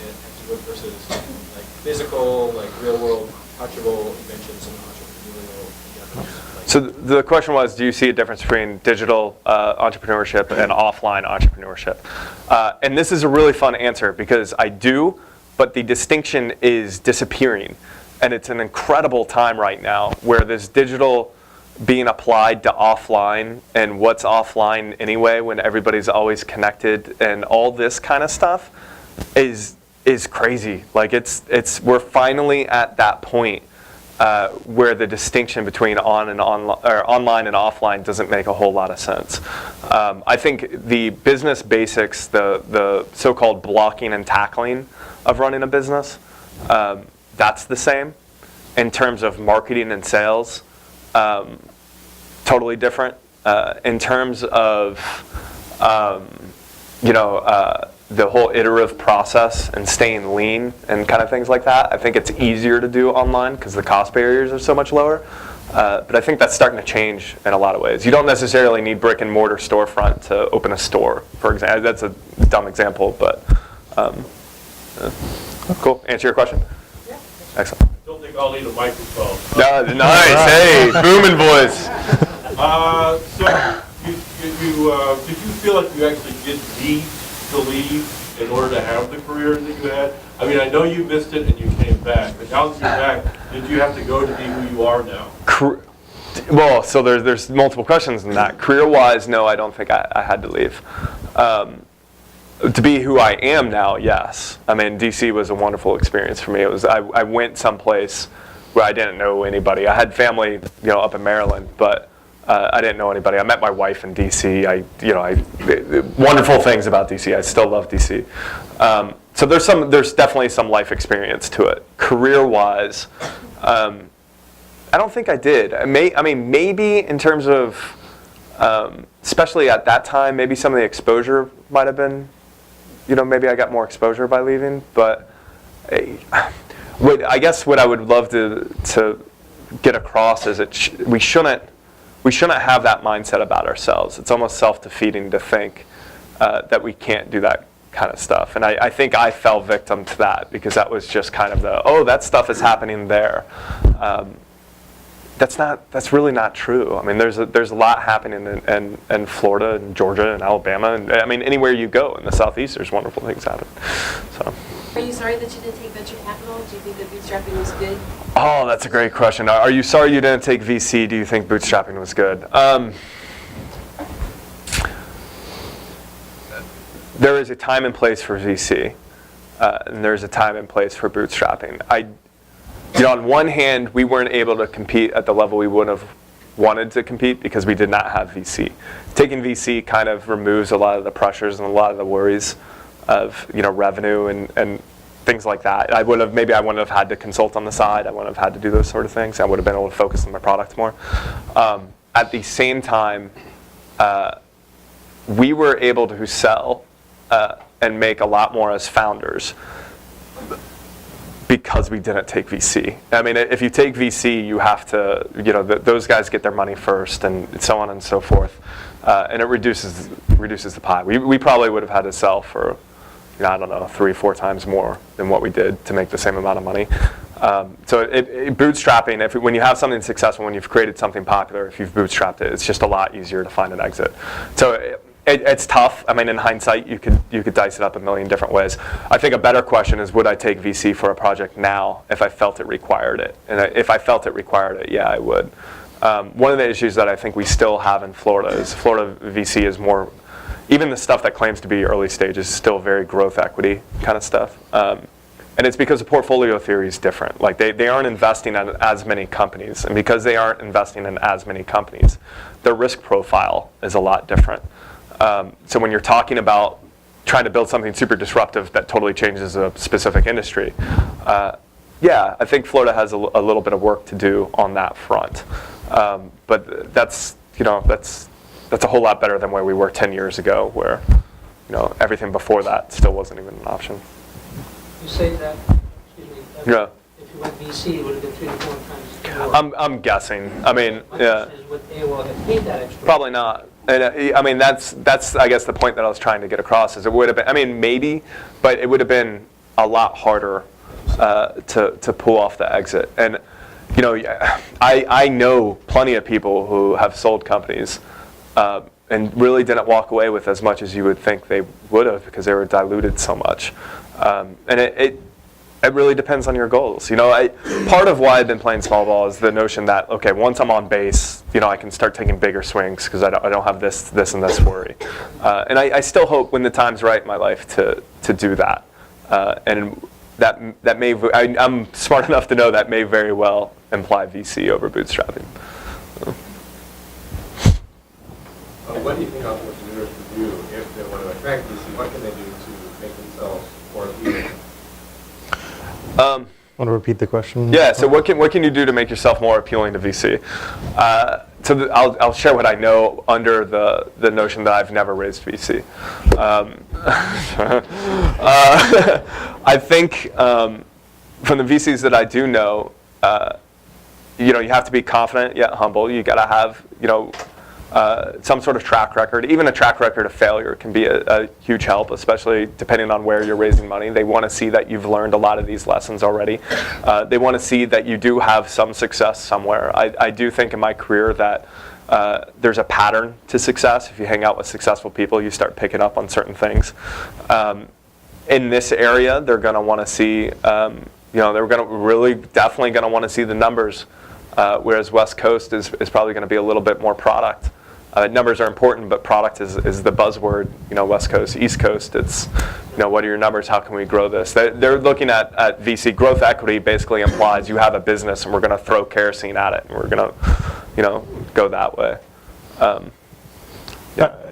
versus like physical, like real world, touchable inventions and entrepreneurial endeavors? So the question was, do you see a difference between digital entrepreneurship and offline entrepreneurship? And this is a really fun answer, because I do, but the distinction is disappearing. And it's an incredible time right now where this digital being applied to offline, and what's offline anyway when everybody's always connected, and all this kind of stuff is crazy. Like we're finally at that point where the distinction between online and offline doesn't make a whole lot of sense. I think the business basics, the so-called blocking and tackling of running a business, that's the same. In terms of marketing and sales, totally different. In terms of the whole iterative process and staying lean and kind of things like that, I think it's easier to do online because the cost barriers are so much lower. But I think that's starting to change in a lot of ways. You don't necessarily need brick and mortar storefront to open a store, for example. That's a dumb example, but cool. Answer your question? Yeah. Excellent. Don't think I'll need a microphone. Nice. Hey, booming voice. So, did you feel like you actually did need to leave in order to have the career that you had? I mean, I know you missed it and you came back, but now that you're back, did you have to go to be who you are now? Well, so there's multiple questions in that. Career-wise, no, I don't think I had to leave. To be who I am now, yes. I mean, DC was a wonderful experience for me. I went someplace where I didn't know anybody. I had family, up in Maryland, but I didn't know anybody. I met my wife in DC. Wonderful things about DC. I still love DC. So there's definitely some life experience to it. Career-wise, I don't think I did. Maybe in terms of, especially at that time, maybe some of the exposure might have been. Maybe I got more exposure by leaving, but I guess what I would love to get across is we shouldn't have that mindset about ourselves. It's almost self-defeating to think that we can't do that kind of stuff. And I think I fell victim to that, because that was just kind of that stuff is happening there. That's really not true. I mean, there's a lot happening in Florida and Georgia and Alabama, and anywhere you go in the Southeast, there's wonderful things happening. So. Are you sorry that you didn't take venture capital? Do you think that bootstrapping was good? Oh, that's a great question. Are you sorry you didn't take VC? Do you think bootstrapping was good? There is a time and place for VC, and there's a time and place for bootstrapping. On one hand, we weren't able to compete at the level we would have wanted to compete because we did not have VC. Taking VC kind of removes a lot of the pressures and a lot of the worries of revenue and things like that. I wouldn't have had to consult on the side. I wouldn't have had to do those sort of things. I would have been able to focus on my product more. At the same time, we were able to sell and make a lot more as founders. because we didn't take VC. I mean, if you take VC, you have to, those guys get their money first, and so on and so forth, and it reduces the pie. We probably would have had to sell for, I don't know, 3 or 4 times more than what we did to make the same amount of money. So bootstrapping, when you have something successful, when you've created something popular, if you've bootstrapped it, it's just a lot easier to find an exit. So it's tough. I mean, in hindsight, you could dice it up a million different ways. I think a better question is, would I take VC for a project now if I felt it required it? And if I felt it required it, yeah, I would. One of the issues that I think we still have in Florida is Florida VC is more, even the stuff that claims to be early stage is still very growth equity kind of stuff. And it's because the portfolio theory is different. Like they aren't investing in as many companies. And because they aren't investing in as many companies, their risk profile is a lot different. So when you're talking about trying to build something super disruptive that totally changes a specific industry, yeah, I think Florida has a little bit of work to do on that front. But that's a whole lot better than where we were 10 years ago, where everything before that still wasn't even an option. You say that, Yeah. if you went VC, it would have been 3 to 4 times more. I'm guessing. I mean, yeah. My question is, would AOL get paid that extra? Probably not. And I mean, that's I guess the point that I was trying to get across is it would have been. I mean, maybe, but it would have been a lot harder to pull off the exit. And I know plenty of people who have sold companies and really didn't walk away with as much as you would think they would have because they were diluted so much. And it really depends on your goals. Part of why I've been playing small ball is the notion that, okay, once I'm on base, I can start taking bigger swings because I don't have this and this worry. And I still hope when the time's right in my life to do that. And that may, I'm smart enough to know that may very well imply VC over bootstrapping. What do you think entrepreneurs would do if they want to attract VC? What can they do to make themselves more appealing? Want to repeat the question? Yeah. So what can you do to make yourself more appealing to VC? I'll share what I know under the notion that I've never raised VC. I think from the VCs that I do know, you have to be confident yet humble. You got to have some sort of track record. Even a track record of failure can be a huge help, especially depending on where you're raising money. They want to see that you've learned a lot of these lessons already. They want to see that you do have some success somewhere. I do think in my career that there's a pattern to success. If you hang out with successful people, you start picking up on certain things. In this area, they're going to want to see, they're going to definitely going to want to see the numbers, whereas West Coast is probably going to be a little bit more product. Numbers are important, but product is the buzzword. West Coast, East Coast, it's what are your numbers? How can we grow this? They're looking at VC growth equity. Basically implies you have a business and we're going to throw kerosene at it and we're going to go that way.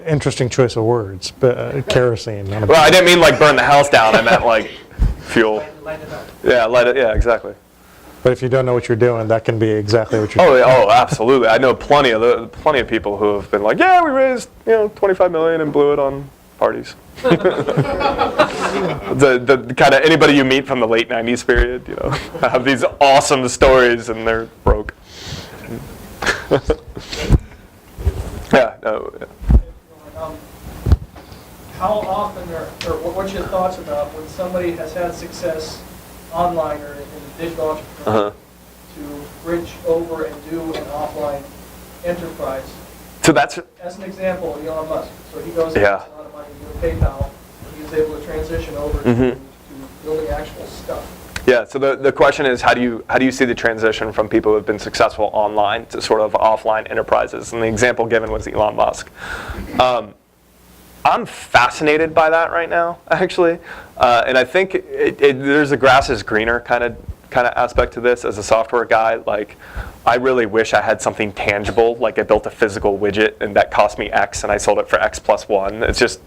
Interesting choice of words, but kerosene. Well, I didn't mean like burn the house down. I meant like fuel. Light it up. Yeah, light it. Yeah, exactly. But if you don't know what you're doing, that can be exactly what you're doing. Oh, absolutely. I know plenty of people who have been like, yeah, we raised 25 million and blew it on parties. the kind of anybody you meet from the late 90s period, have these awesome stories and they're broke. Yeah. No. How often, or what's your thoughts about when somebody has had success online or in digital entrepreneurship to bridge over and do an offline enterprise? So that's, as an example, Elon Musk. So he goes and Yeah. makes a lot of money doing PayPal, and he's able to transition over to building actual stuff. Yeah, so the question is, how do you see the transition from people who have been successful online to sort of offline enterprises? And the example given was Elon Musk. I'm fascinated by that right now, actually, and I think there's a grass is greener kind of aspect to this. As a software guy, like I really wish I had something tangible, like I built a physical widget and that cost me X and I sold it for X plus 1. It's just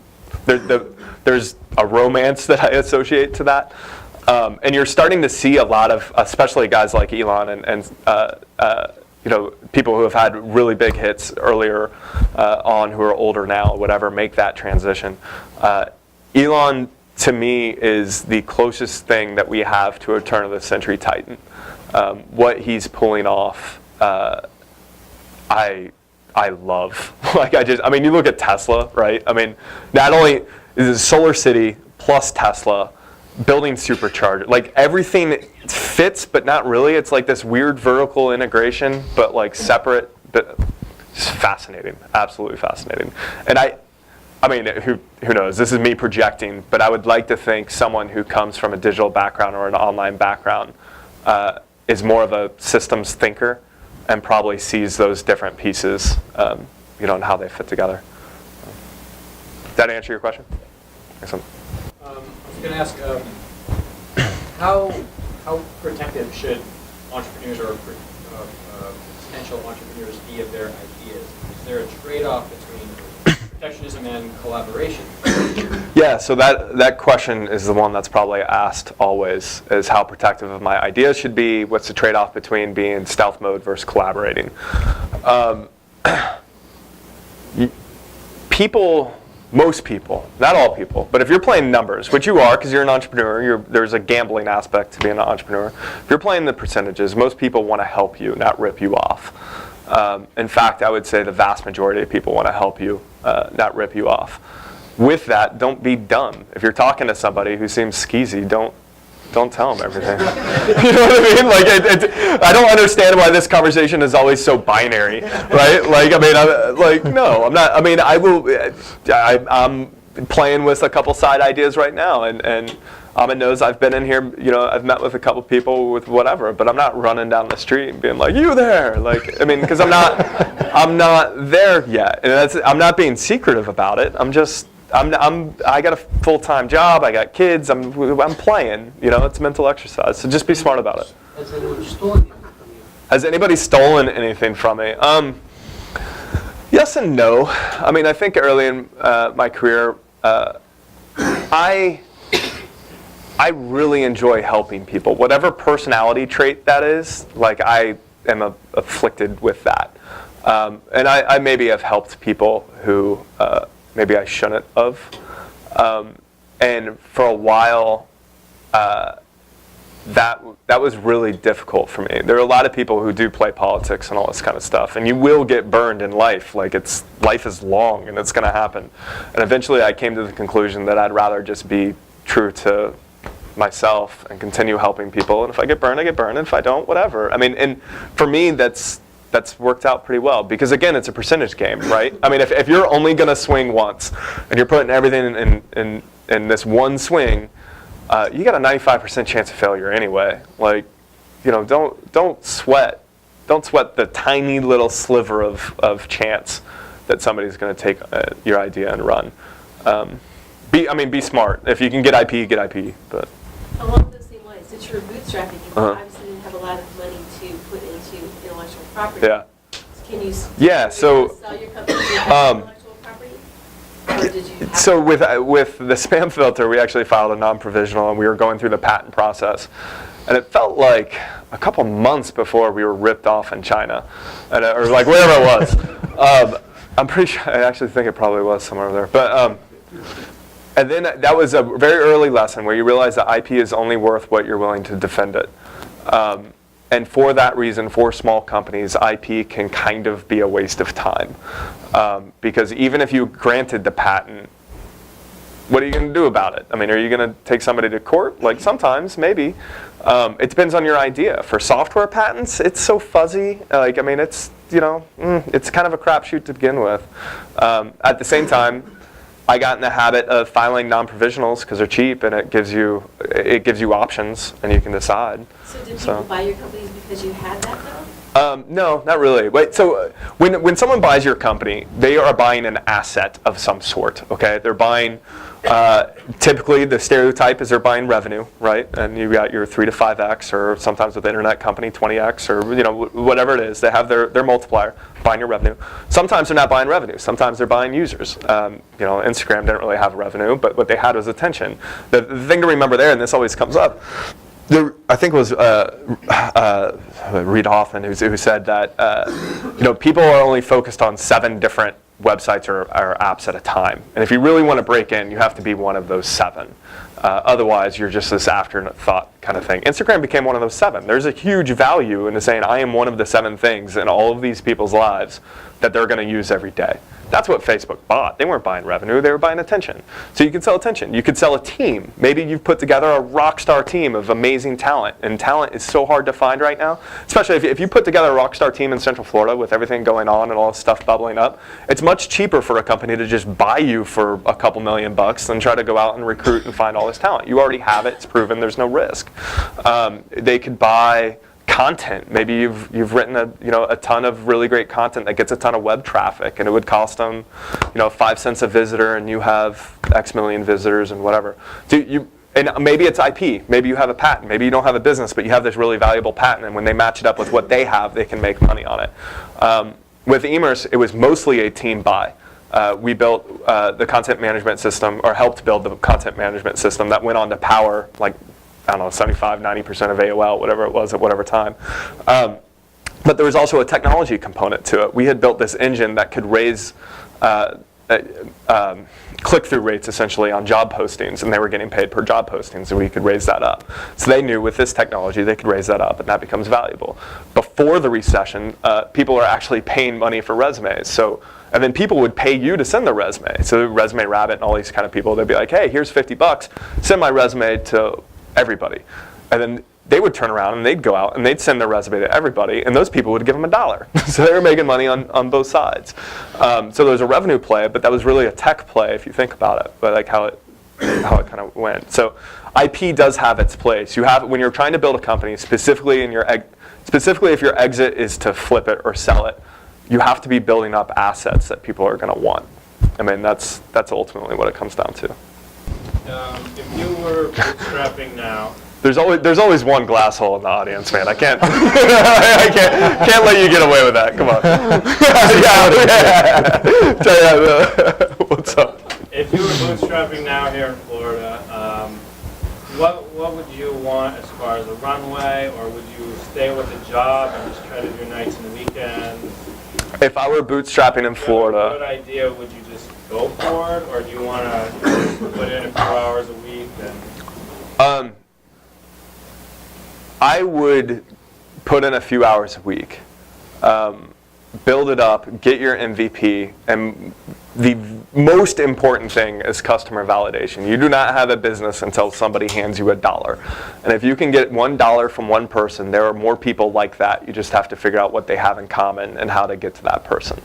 there's a romance that I associate to that. And you're starting to see a lot of, especially guys like Elon and people who have had really big hits earlier on who are older now, whatever, make that transition. Elon to me, is the closest thing that we have to a turn of the century titan. What he's pulling off, I love. I mean, you look at Tesla, right? I mean, not only is it Solar City plus Tesla, building supercharger, like everything fits, but not really. It's like this weird vertical integration, but like separate. But it's fascinating, absolutely fascinating. And I mean, who knows? This is me projecting, but I would like to think someone who comes from a digital background or an online background is more of a systems thinker and probably sees those different pieces, and how they fit together. Did that answer your question? Excellent. I was going to ask, how protective should entrepreneurs or potential entrepreneurs be of their ideas? Is there a trade-off between protectionism and collaboration? Yeah, so that question is the one that's probably asked always, is how protective of my ideas should be, what's the trade-off between being in stealth mode versus collaborating. Most people, not all people, but if you're playing numbers, which you are because you're an entrepreneur, there's a gambling aspect to being an entrepreneur. If you're playing the percentages, most people want to help you, not rip you off. In fact, I would say the vast majority of people want to help you, not rip you off. With that, don't be dumb. If you're talking to somebody who seems skeezy, don't tell them everything. You know what I mean? Like, I don't understand why this conversation is always so binary, right? Like, I mean, no, I'm not. I mean, I'm playing with a couple side ideas right now, and Ahmed knows I've been in here. I've met with a couple people with whatever, but I'm not running down the street and being like, "You there?" Like, I mean, because I'm not there yet, and I'm not being secretive about it. I got a full-time job. I got kids. I'm playing. It's mental exercise. So just be smart about it. Has anyone stolen anything from you? Has anybody stolen anything from me? Yes and no. I mean, I think early in my career, I really enjoy helping people. Whatever personality trait that is, like I am afflicted with that. And I maybe have helped people who maybe I shouldn't have. And for a while, that was really difficult for me. There are a lot of people who do play politics and all this kind of stuff, and you will get burned in life. Like life is long, and it's going to happen. And eventually, I came to the conclusion that I'd rather just be true to myself and continue helping people. And if I get burned, I get burned. And if I don't, whatever. I mean, and for me, that's worked out pretty well, because again, it's a percentage game, right? I mean, if you're only going to swing once and you're putting everything in this one swing, you got a 95% chance of failure anyway. Like, don't sweat the tiny little sliver of chance that somebody's going to take your idea and run. Be smart. If you can get IP, get IP. But along those same lines, since you're bootstrapping, you obviously didn't have a lot of money to put into intellectual property. Yeah. Can you so sell your company to intellectual property? Or did you have So with the spam filter, we actually filed a non-provisional, and we were going through the patent process. And it felt like a couple months before we were ripped off in China, or like wherever it was. I'm pretty sure, I actually think it probably was somewhere over there. But and then that was a very early lesson where you realize that IP is only worth what you're willing to defend it. And for that reason, for small companies, IP can kind of be a waste of time. Because even if you granted the patent, what are you going to do about it? I mean, are you going to take somebody to court? Like, sometimes, maybe. It depends on your idea. For software patents, it's so fuzzy. Like, I mean, it's, it's kind of a crapshoot to begin with. At the same time, I got in the habit of filing non-provisionals because they're cheap, and it gives you options, and you can decide. So did people buy your companies because you had that though? No, not really. Wait, so when someone buys your company, they are buying an asset of some sort. Okay, they're buying. Typically, the stereotype is they're buying revenue, right? And you got your 3 to 5x, or sometimes with the internet company 20x, or whatever it is. They have their multiplier, buying your revenue. Sometimes they're not buying revenue. Sometimes they're buying users. Instagram didn't really have revenue, but what they had was attention. The thing to remember there, and this always comes up. I think it was Reid Hoffman who said that people are only focused on 7 different websites or apps at a time. And if you really want to break in, you have to be one of those 7. Otherwise, you're just this afterthought kind of thing. Instagram became one of those 7. There's a huge value in saying, I am one of the 7 things in all of these people's lives that they're going to use every day. That's what Facebook bought. They weren't buying revenue, they were buying attention. So you could sell attention. You could sell a team. Maybe you've put together a rock star team of amazing talent, and talent is so hard to find right now, especially if you put together a rock star team in Central Florida with everything going on and all this stuff bubbling up. It's much cheaper for a company to just buy you for a couple $1,000,000 than try to go out and recruit and find all this talent. You already have it, it's proven, there's no risk. They could buy content. Maybe you've written a ton of really great content that gets a ton of web traffic, and it would cost them 5 cents a visitor, and you have X million visitors and whatever. So and maybe it's IP. Maybe you have a patent. Maybe you don't have a business, but you have this really valuable patent, and when they match it up with what they have, they can make money on it. With Emerce, it was mostly a team buy. We built the content management system, or helped build the content management system that went on to power, like, I don't know, 75, 90% of AOL, whatever it was at whatever time. But there was also a technology component to it. We had built this engine that could raise click-through rates essentially on job postings, and they were getting paid per job posting, so we could raise that up. So they knew with this technology they could raise that up, and that becomes valuable. Before the recession, people are actually paying money for resumes. And then people would pay you to send the resume. So Resume Rabbit and all these kind of people, they'd be like, hey, here's $50, send my resume to everybody. And then they would turn around and they'd go out and they'd send their resume to everybody, and those people would give them $1. So they were making money on both sides. So there was a revenue play, but that was really a tech play if you think about it, but like how it kind of went. So IP does have its place. You have, when you're trying to build a company, specifically if your exit is to flip it or sell it, you have to be building up assets that people are going to want. I mean, that's ultimately what it comes down to. If you were bootstrapping now, there's always one glass hole in the audience, man. I can't I can't let you get away with that. Come on. Yeah. What's up? If you were bootstrapping now here in Florida, what would you want as far as a runway, or would you stay with a job and just try to do nights and weekends? If I were bootstrapping in Florida, What idea would you just go for it, or do you want to put in a few hours a week? I would put in a few hours a week, build it up, get your MVP, and the most important thing is customer validation. You do not have a business until somebody hands you $1. And if you can get $1 from one person, there are more people like that. You just have to figure out what they have in common and how to get to that person.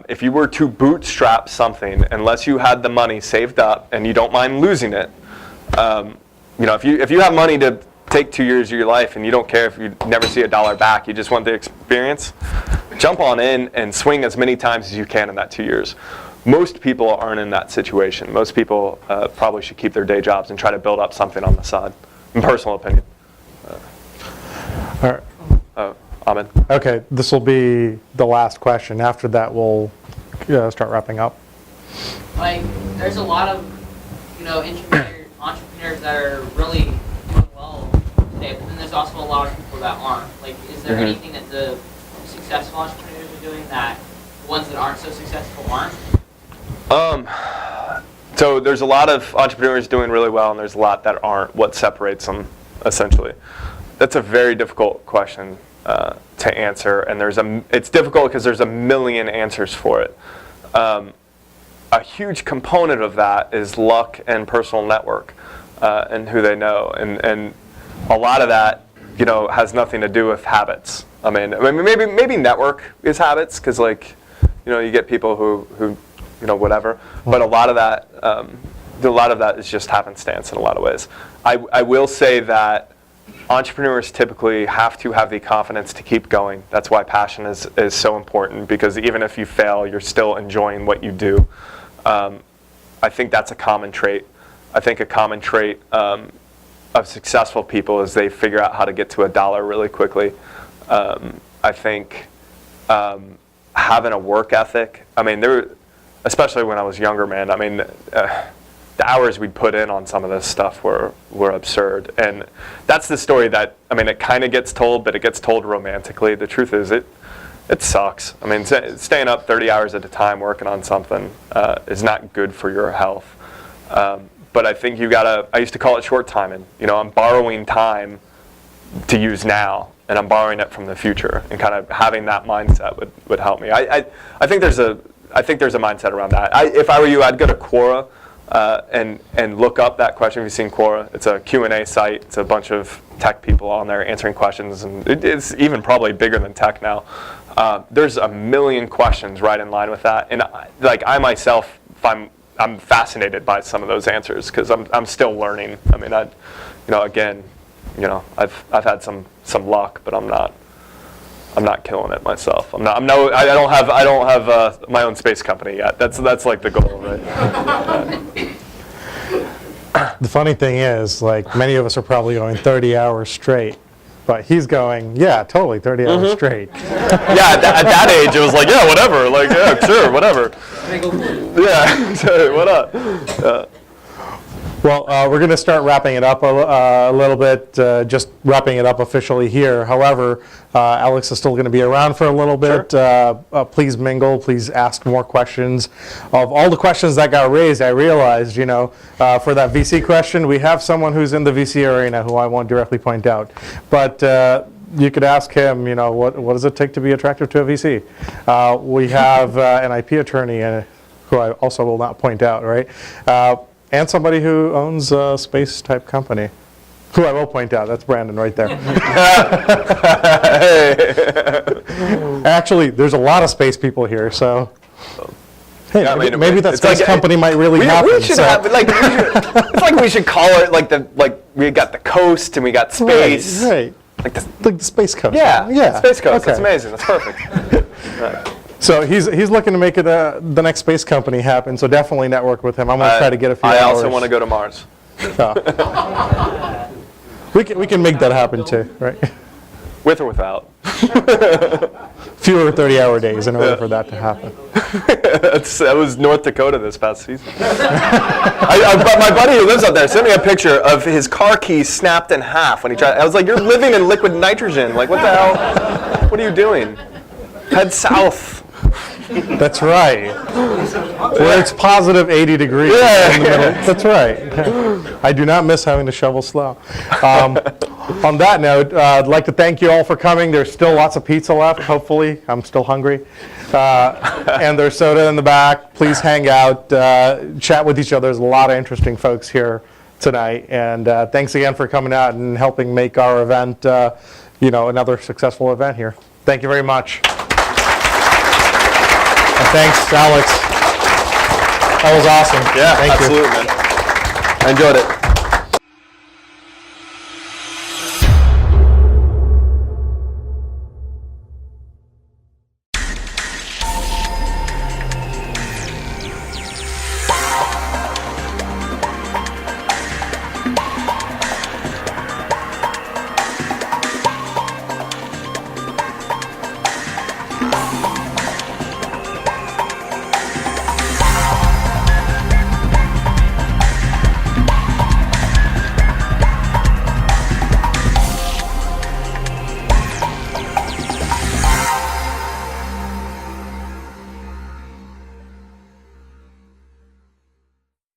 If you were to bootstrap something, unless you had the money saved up and you don't mind losing it, if you have money to take 2 years of your life and you don't care if you never see $1 back, you just want the experience, jump on in and swing as many times as you can in that 2 years. Most people aren't in that situation. Most people probably should keep their day jobs and try to build up something on the side, in personal opinion. All right. Ahmed? Okay, this will be the last question. After that, we'll start wrapping up. Like, there's a lot of, entrepreneurs that are really doing well today, but then there's also a lot of people that aren't. Like, is there anything that the successful entrepreneurs are doing that the ones that aren't so successful aren't? So there's a lot of entrepreneurs doing really well, and there's a lot that aren't. What separates them, essentially? That's a very difficult question to answer, and it's difficult because there's a million answers for it. A huge component of that is luck and personal network and who they know, and a lot of that has nothing to do with habits. I mean maybe network is habits, because you get people who whatever, but a lot of that is just happenstance in a lot of ways. I will say that entrepreneurs typically have to have the confidence to keep going. That's why passion is so important, because even if you fail, you're still enjoying what you do. I think that's a common trait. I think a common trait of successful people is they figure out how to get to $1 really quickly. I think having a work ethic. I mean, especially when I was younger, man. I mean, the hours we'd put in on some of this stuff were absurd, and that's the story that it kind of gets told, but it gets told romantically. The truth is, it sucks. I mean, staying up 30 hours at a time working on something is not good for your health. but I think I used to call it short timing. I'm borrowing time to use now, and I'm borrowing it from the future, and kind of having that mindset would help me. I think there's a mindset around that. If I were you, I'd go to Quora and look up that question. If you've seen Quora, it's a Q&A site. It's a bunch of tech people on there answering questions, and it's even probably bigger than tech now. There's a million questions right in line with that, and I myself, I'm fascinated by some of those answers because I'm still learning. I mean, I've had some luck, but I'm not killing it myself. I don't have my own space company yet. That's like the goal, right? The funny thing is, like, many of us are probably going 30 hours straight, but he's going, yeah, totally 30 hours straight. Yeah, at that age, it was like, yeah, whatever. Like, yeah, sure, whatever. Yeah, what up? Well, we're going to start wrapping it up a little bit, just wrapping it up officially here. However, Alex is still going to be around for a little bit. Sure. Please mingle. Please ask more questions. Of all the questions that got raised, I realized, for that VC question, we have someone who's in the VC arena who I won't directly point out. But you could ask him, what does it take to be attractive to a VC? We have an IP attorney who I also will not point out, right? And somebody who owns a space-type company, who I will point out. That's Brandon right there. Actually, there's a lot of space people here, so hey, Yeah, maybe that it's space like- company might really happen. We should so- have it's like we should call it like we got the coast and we got space. Right. Like Like the Space Coast. yeah, Space Coast. Okay. That's amazing. That's perfect. Right. So he's looking to make it the next space company happen. So definitely network with him. I'm going to try to get a few hours. I also want to go to Mars. We can make that happen too, right? With or without. Fewer 30-hour days in order for that to happen. That was North Dakota this past season. But my buddy who lives up there sent me a picture of his car keys snapped in half when he tried. I was like, "You're living in liquid nitrogen. Like, what the hell? What are you doing? Head south." That's right. Where it's positive 80 degrees. Yeah. In the middle. That's right. I do not miss having to shovel snow. On that note, I'd like to thank you all for coming. There's still lots of pizza left, hopefully. I'm still hungry. And there's soda in the back. Please hang out, chat with each other. There's a lot of interesting folks here tonight. And thanks again for coming out and helping make our event, another successful event here. Thank you very much. And thanks, Alex. That was awesome. Yeah, Thank you. absolutely, man. I enjoyed it.